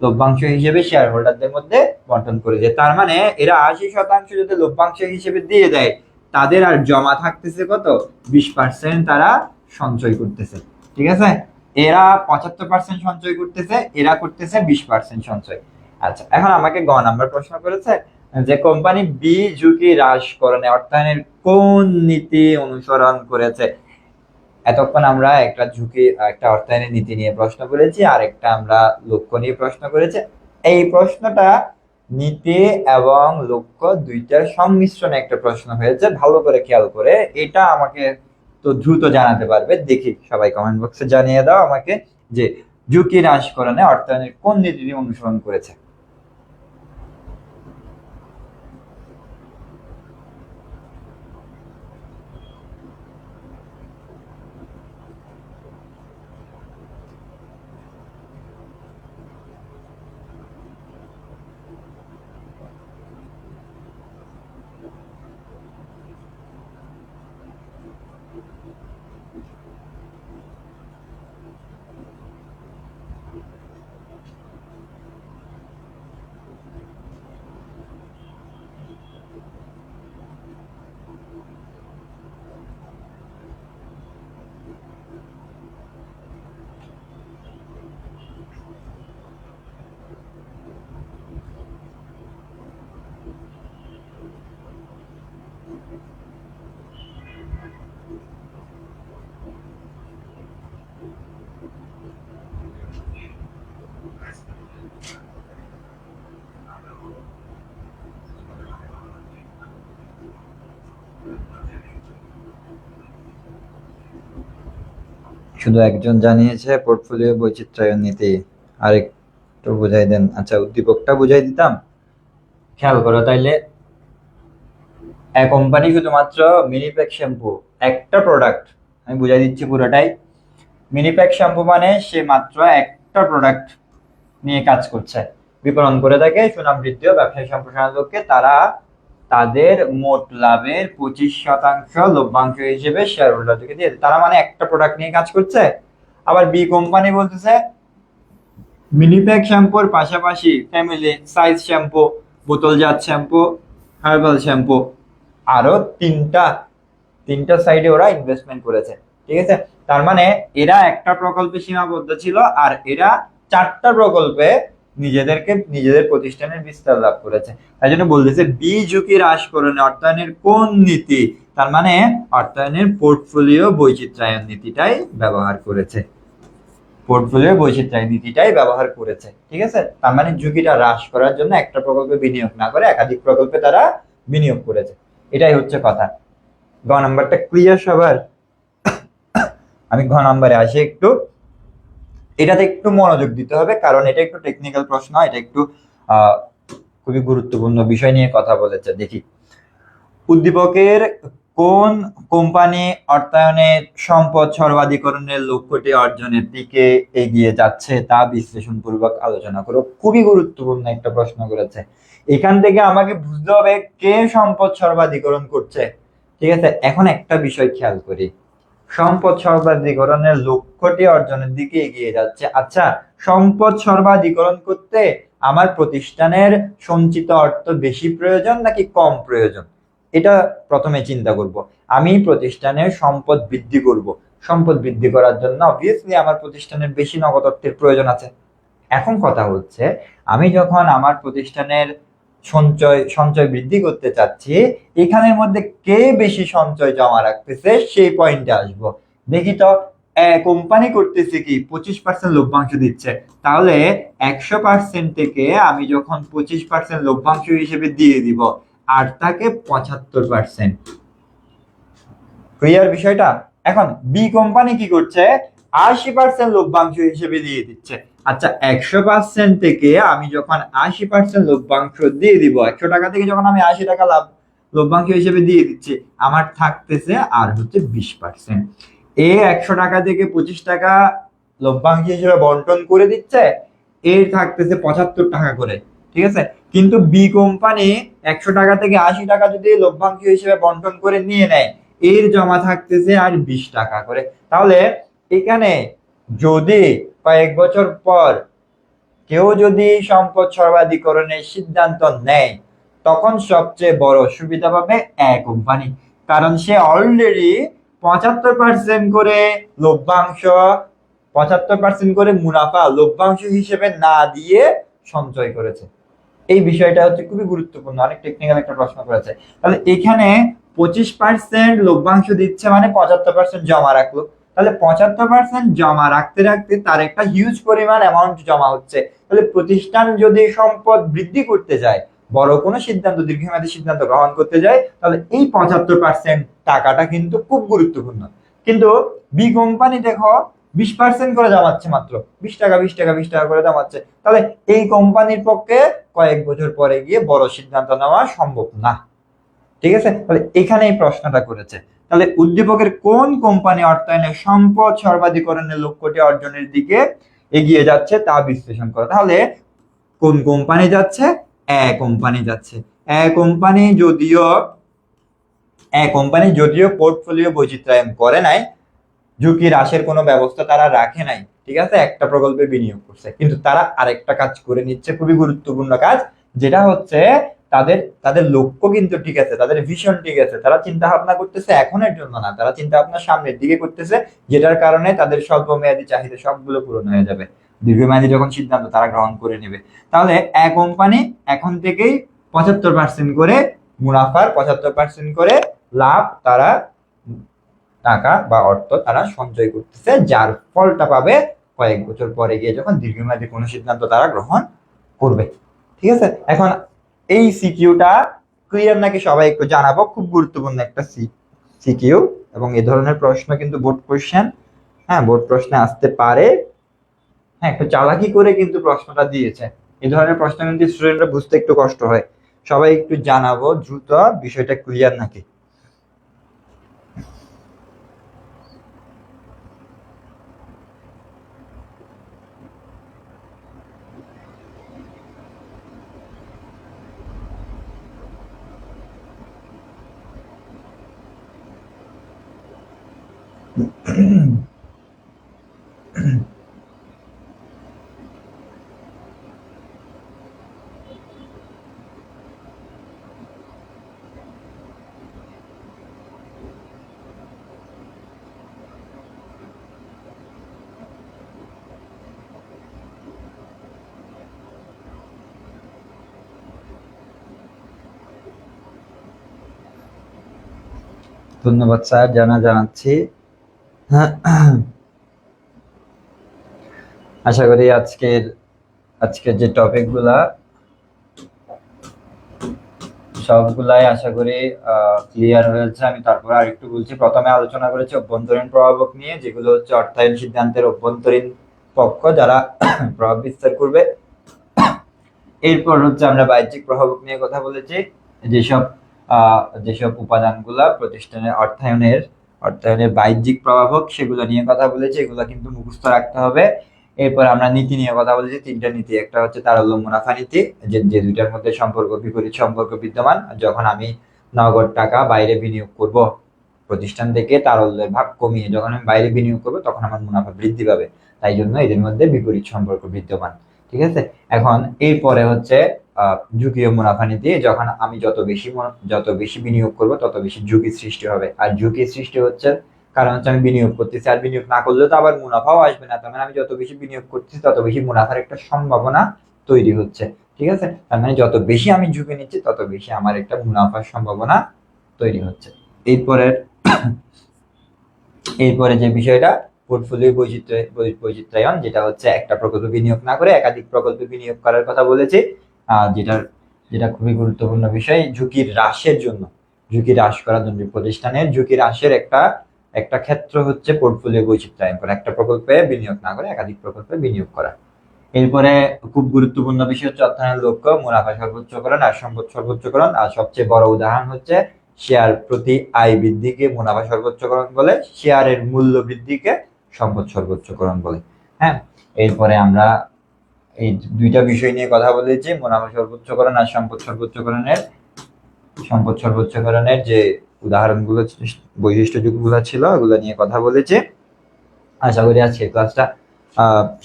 লভ্যাংশ হিসেবে শেয়ার হোল্ডারদের মধ্যে বন্টন করে দেয়। তার মানে এরা 80% যদি লভ্যাংশ হিসেবে দিয়ে দেয়, তাদের আর জমা থাকতেছে কত, 20% তারা সঞ্চয় করতেছে। ঠিক আছে, এরা 75% সঞ্চয় করতেছে, এরা করতেছে 20% সঞ্চয়। আচ্ছা, এখন আমাকে গ নাম্বার প্রশ্ন করেছে যে কোম্পানি বি ঝুঁকি হ্রাসকরণে অর্থায়নের কোন নীতি অনুসরণ করেছে। এতক্ষণ আমরা একটা অর্থায়নের নীতি নিয়ে প্রশ্ন করেছি, আর একটা আমরা লক্ষ্য নিয়ে প্রশ্ন করেছি। এই প্রশ্নটা নীতি এবং লক্ষ্য দুইটার সংমিশ্রণে একটা প্রশ্ন হয়েছে, ভালো করে খেয়াল করে। এটা আমাকে তো দ্রুত জানাতে পারবে, দেখি সবাই কমেন্ট বক্সে জানিয়ে দাও আমাকে যে ঝুঁকি হ্রাসকরণে অর্থায়নের কোন নীতি অনুসরণ করেছে। শুধু একজন জানিয়েছে পোর্টফোলিও বৈচিত্র্যায়ন নীতি, আরেকটু বুঝাই দেন। আচ্ছা, উদ্দীপকটা বুঝাই দিতাম, খেয়াল করো তাইলে। এক কোম্পানি শুধুমাত্র মিনিপ্যাক শ্যাম্পু, একটা প্রোডাক্ট, আমি বুঝাই দিচ্ছি পুরোটাই। মিনিপ্যাক শ্যাম্পু মানে সে মাত্র একটা প্রোডাক্ট নিয়ে কাজ করছে, বিপণন করে থাকে সুনাম বৃদ্ধি ও ব্যবসায়ী সম্প্রসারণের লক্ষ্যে। তারা তাদের মোট লাভের 25% লভ্যাংশ হিসেবে শেয়ার হোল্ডারদেরকে দিয়ে, তারা মানে একটা প্রোডাক্ট নিয়ে কাজ করছে। আবার বি কোম্পানি বলতেছে মিনিপ্যাক শ্যাম্পুর পাশাপাশি ফ্যামিলি সাইজ শ্যাম্পু, বোতলজাত শ্যাম্পু, হার্বাল শ্যাম্পু, আরো তিনটা সাইডে ওরা ইনভেস্টমেন্ট করেছে। ঠিক আছে, তার মানে এরা একটা প্রকল্পে সীমাবদ্ধ ছিল, আর এরা 4টা প্রকল্পে নিজেদের প্রতিষ্ঠানের বিস্তার লাভ করেছে। তাই জন্য বলতেছে বি ঝুঁকি হ্রাসকরণে অর্থায়নের কোন নীতি, তার মানে অর্থায়নের পোর্টফোলিও বৈচিত্র্যায়ন নীতিটাই ব্যবহার করেছে, পোর্টফোলিও বৈচিত্র্যায়ন নীতিটাই ব্যবহার করেছে। ঠিক আছে, তার মানে ঝুঁকিটা হ্রাস করার জন্য একটা প্রকল্পে বিনিয়োগ না করে একাধিক প্রকল্পে তারা বিনিয়োগ করেছে, এটাই হচ্ছে কথা। গ নাম্বারটা ক্লিয়ার সবার? আমি ঘ নাম্বারে আসি একটু। এটাতে একটু মনোযোগ দিতে হবে, কারণ এটা একটু টেকনিক্যাল প্রশ্ন, এটা একটু খুবই গুরুত্বপূর্ণ বিষয় নিয়ে কথা বলেছে। দেখি, উদ্দীপকের কোন কোম্পানি অর্থায়নের সম্পদ সর্বাধিকরণের লক্ষ্যটি অর্জনের দিকে এগিয়ে যাচ্ছে তা বিশ্লেষণপূর্বক আলোচনা করো। খুবই গুরুত্বপূর্ণ একটা প্রশ্ন করেছে। এখান থেকে আমাকে বুঝতে হবে কে সম্পদ সর্বাধিকরণ করছে। ঠিক আছে, এখন একটা বিষয় খেয়াল করি, সম্পদ সর্বাধিকরণের লক্ষ্যটি অর্জনের দিকে এগিয়ে যাচ্ছে। আচ্ছা, সম্পদ সর্বাধিকরণ করতে আমার প্রতিষ্ঠানের সঞ্চিত অর্থ বেশি প্রয়োজন নাকি কম প্রয়োজন, এটা প্রথমে চিন্তা করব। আমি প্রতিষ্ঠানের সম্পদ বৃদ্ধি করব, সম্পদ বৃদ্ধি করার জন্য অবভিয়াসলি আমার প্রতিষ্ঠানের বেশি নগদ অর্থের প্রয়োজন আছে। এখন কথা হচ্ছে, আমি যখন আমার প্রতিষ্ঠানের সঞ্চয় বৃদ্ধি করতে চাচ্ছি, এখানের মধ্যে কে বেশি সঞ্চয় জমা রাখতেছে সেই পয়েন্টে আসবো। দেখি তো, কোম্পানি করতেছে কি 25% লভ্যাংশ দিচ্ছে, তাহলে 100% থেকে আমি যখন 25% লভ্যাংশ হিসেবে দিয়ে দিব, আর তাকে 75%। ক্লিয়ার বিষয়টা? এখন বি কোম্পানি কি করছে, 80% লভ্যাংশ হিসেবে দিয়ে দিচ্ছে। আচ্ছা, 100% থেকে আমি যখন 80% লভ্যাংশ দিয়ে দিব, 100 টাকা থেকে যখন আমি 80 টাকা লভ্যাংশ হিসেবে দিয়ে দিচ্ছি, আমার থাকতেছে আর হচ্ছে 20%। 100 টাকা থেকে 25 টাকা লভ্যাংশ হিসেবে বন্টন করে দিচ্ছে, এর থাকতেছে 75 টাকা করে। ঠিক আছে। কিন্তু বি কোম্পানি 100 টাকা থেকে 80 টাকা যদি লভ্যাংশ হিসেবে বন্টন করে নিয়ে নেয়, এর জমা থাকতেছে আর 20 টাকা করে। তাহলে এখানে যদি কয়েক বছর পর কেউ যদি সম্পদ সর্বাধিকরণের সিদ্ধান্ত নেয়, তখন সবচেয়ে বড় সুবিধা পাবে এ কোম্পানি, কারণ সে অলরেডি 75% করে লভ্যাংশ, 75% করে মুনাফা লভ্যাংশ হিসেবে না দিয়ে সঞ্চয় করেছে। এই বিষয়টা হচ্ছে খুবই গুরুত্বপূর্ণ, অনেক টেকনিক্যাল একটা প্রশ্ন করেছে। তাহলে এখানে 25% লভ্যাংশ দিচ্ছে মানে 75% জমা রাখলো। তাহলে 75% জমা রাখতে রাখতে তার একটা হিউজ পরিমাণ অ্যামাউন্ট জমা হচ্ছে। তাহলে প্রতিষ্ঠান যদি সম্পদ বৃদ্ধি করতে যায়, বড় কোনো সিদ্ধান্ত, দীর্ঘমেয়াদী সিদ্ধান্ত গ্রহণ করতে যায়, তাহলে এই 75% টাকাটা কিন্তু খুব গুরুত্বপূর্ণ। কিন্তু বি কোম্পানি দেখো 20% করে জমাচ্ছে, মাত্র 20 টাকা 20 টাকা 20 টাকা করে জমাচ্ছে। তাহলে এই কোম্পানির পক্ষে কয়েক বছর পরে গিয়ে বড় সিদ্ধান্ত নেওয়া সম্ভব না। ঠিক আছে, তাহলে এখানে এই প্রশ্নটা করেছে। তাহলে উদ্দীপকের কোন কোম্পানি অর্থায়নে সম্পদ সর্বাধিকরণের লক্ষ্যটি অর্জনের দিকে এগিয়ে যাচ্ছে তা বিশ্লেষণ করো। তাহলে কোন কোম্পানি যাচ্ছে? এ কোম্পানি যাচ্ছে। এ কোম্পানি যদিও পোর্টফোলিও বৈচিত্র্যায়ন করে নাই, ঝুঁকি হ্রাসের কোনো ব্যবস্থা তারা রাখে নাই, ঠিক আছে, একটা প্রকল্পে বিনিয়োগ করছে, কিন্তু তারা আরেকটা কাজ করে নিচ্ছে, খুবই গুরুত্বপূর্ণ কাজ, যেটা হচ্ছে তাদের তাদের লক্ষ্য কিন্তু ঠিক আছে, তাদের ভিশন ঠিক আছে, তারা চিন্তা ভাবনা করতেছে এখনের জন্য না, তারা চিন্তা ভাবনা সামনের দিকে করতেছে, যেটার কারণে তাদের স্বল্প মেয়াদী চাহিদা সবগুলো পূরণ হয়ে যাবে দীর্ঘমেয়াদী যখন সিদ্ধান্ত তারা গ্রহণ করে নেবে। তাহলে এ কোম্পানি এখন থেকেই 75% করে মুনাফার 75% করে লাভ তারা, টাকা বা অর্থ তারা সঞ্চয় করতেছে, যার ফলটা পাবে কয়েক বছর পরে গিয়ে যখন দীর্ঘমেয়াদী কোনো সিদ্ধান্ত তারা গ্রহণ করবে। ঠিক আছে, এখন এই সিকিউটা ক্লিয়ার নাকি সবাই একটু জানাবো, খুব গুরুত্বপূর্ণ একটা সিকিউ, এবং এই ধরনের প্রশ্ন কিন্তু বোর্ড কোশ্চেন, হ্যাঁ বোর্ড প্রশ্নে আসতে পারে। হ্যাঁ, একটু চালাকি করে কিন্তু প্রশ্নটা দিয়েছে, এই ধরনের প্রশ্ন কিন্তু স্টুডেন্টরা বুঝতে একটু কষ্ট হয়। সবাই একটু জানাবো দ্রুত বিষয়টা ক্লিয়ার নাকি। ধন্যবাদ স্যার, জানাচ্ছি। আশা করি আজকের যে টপিক গুলা সবগুলাই আশা করি ক্লিয়ার হয়েছে। আমি তারপর আর একটু বলছি। প্রথমে আলোচনা করেছি অভ্যন্তরীণ প্রভাবক নিয়ে, যেগুলো হচ্ছে অর্থায়ন সিদ্ধান্তের অভ্যন্তরীণ পক্ষ যারা প্রভাব বিস্তার করবে। এরপর হচ্ছে আমরা বাহ্যিক প্রভাবক নিয়ে কথা বলেছি, যেসব উপাদানগুলা প্রতিষ্ঠানের অর্থায়নের বাহ্যিক প্রভাবক সেগুলো নিয়ে কথা বলেছি, এগুলো কিন্তু মুখস্থ রাখতে হবে। এরপর আমরা নীতি নিয়ে কথা বলেছি, 3টা নীতি। একটা হচ্ছে তারল্য মুনাফা নীতি, যে দুইটার মধ্যে বিপরীত সম্পর্ক বিদ্যমান। যখন আমি নগদ টাকা বাইরে বিনিয়োগ করব প্রতিষ্ঠান থেকে, তারল্যের ভাগ কমিয়ে যখন আমি বাইরে বিনিয়োগ করবো তখন আমার মুনাফা বৃদ্ধি পাবে, তাই জন্য এদের মধ্যে বিপরীত সম্পর্ক বিদ্যমান। ঠিক আছে, এখন এরপরে হচ্ছে ঝুঁকি ও মুনাফা নীতি। যখন আমি যত বেশি বিনিয়োগ করব তত বেশি ঝুঁকি সৃষ্টি হবে, আর ঝুঁকি সৃষ্টি হচ্ছে কারণ হচ্ছে আমি বিনিয়োগ করতেছি, আর বিনিয়োগ না করলে তো আবার মুনাফাও আসবে না, তার মানে আমি যত বেশি বিনিয়োগ করতেছি তত বেশি মুনাফার একটা সম্ভাবনা তৈরি হচ্ছে। ঠিক আছে, তার মানে যত বেশি আমি ঝুঁকি নিচ্ছি তত বেশি আমার একটা মুনাফার সম্ভাবনা তৈরি হচ্ছে। এরপরে যে বিষয়টা পোর্টফোলিও বৈচিত্র্যায়ন, যেটা হচ্ছে একটা প্রকল্পে বিনিয়োগ না করে একাধিক প্রকল্পে বিনিয়োগ করার কথা বলেছি, যেটা খুবই গুরুত্বপূর্ণ বিষয়। ঝুঁকি হ্রাস করার জন্য প্রতিষ্ঠানের ঝুঁকি হ্রাসের একটা ক্ষেত্র হচ্ছে পোর্টফোলিও বৈচিত্র্যায়ন করা, একটা প্রকল্পে বিনিয়োগ না করে একাধিক প্রকল্পে বিনিয়োগ করা। এরপরে খুব গুরুত্বপূর্ণ বিষয় হচ্ছে অর্থায়নের লক্ষ্য মুনাফা সর্বোচ্চকরণ আর সম্পদ সর্বোচ্চকরণ, আর সবচেয়ে বড় উদাহরণ হচ্ছে শেয়ার প্রতি আয় বৃদ্ধিকে মুনাফা সর্বোচ্চকরণ বলে, শেয়ারের মূল্য বৃদ্ধিকে সম্পদ সর্বোচ্চকরণ বলে। হ্যাঁ, এরপরে আমরা এই দুইটা বিষয় নিয়ে কথা বলেছি, মুনাফা সর্বোচ্চকরণ আর সম্পদ সর্বোচ্চকরণের যে উদাহরণগুলো বৈশিষ্ট্যযুগগুলো ছিল ওগুলো নিয়ে কথা বলেছে। আশা করি আজকের ক্লাসটা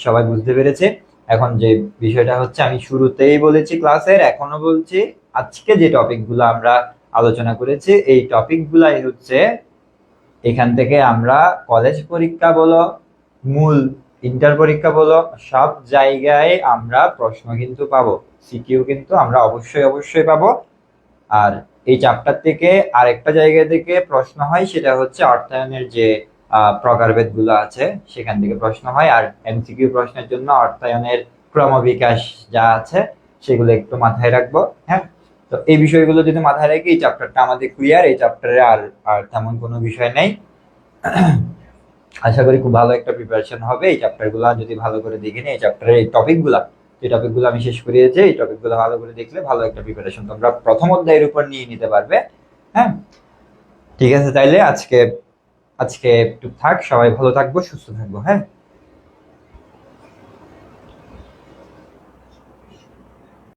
সবাই বুঝতে পেরেছে। এখন যে বিষয়টা হচ্ছে, আমি শুরুতেই বলেছি ক্লাসের, এখনো বলছি, আজকে যে টপিকগুলো আমরা আলোচনা করেছি এই টপিকগুলাই হচ্ছে এখান থেকে আমরা কলেজ পরীক্ষা বলো, মূল ইন্টার পরীক্ষা বলো, সব জায়গায় আমরা প্রশ্ন কিন্তু পাবো, সিকিউ কিন্তু আমরা অবশ্যই পাবো। আর এই চ্যাপ্টার থেকে আরেকটা জায়গা থেকে প্রশ্ন হয়, সেটা হচ্ছে অর্থায়নের যে প্রকারভেদ গুলো আছে সেখান থেকে প্রশ্ন হয়। আর এমসিকিউ প্রশ্নের জন্য অর্থায়নের ক্রমবিকাশ যা আছে সেগুলো একটু মাথায় রাখবো। হ্যাঁ, তো এই বিষয়গুলো যদি মাথায় রাখি, এই চ্যাপ্টারটা আমাদের ক্লিয়ার। এই চ্যাপ্টারে আর আর তেমন কোনো বিষয় নেই। আশা করি খুব ভালো একটা প্রিপারেশন হবে। এই চ্যাপ্টারগুলো যদি ভালো করে দেখে নিই, এই চ্যাপ্টারের এই টপিকগুলো আমি শেষ করিয়েছি, এই টপিকগুলো ভালো করে দেখলে ভালো একটা প্রিপারেশন তোমরা প্রথম অধ্যায়ের উপর নিয়ে নিতে পারবে। হ্যাঁ, ঠিক আছে, তাইলে আজকে একটু থাক, সবাই ভালো থাকবো, সুস্থ থাকবো। হ্যাঁ।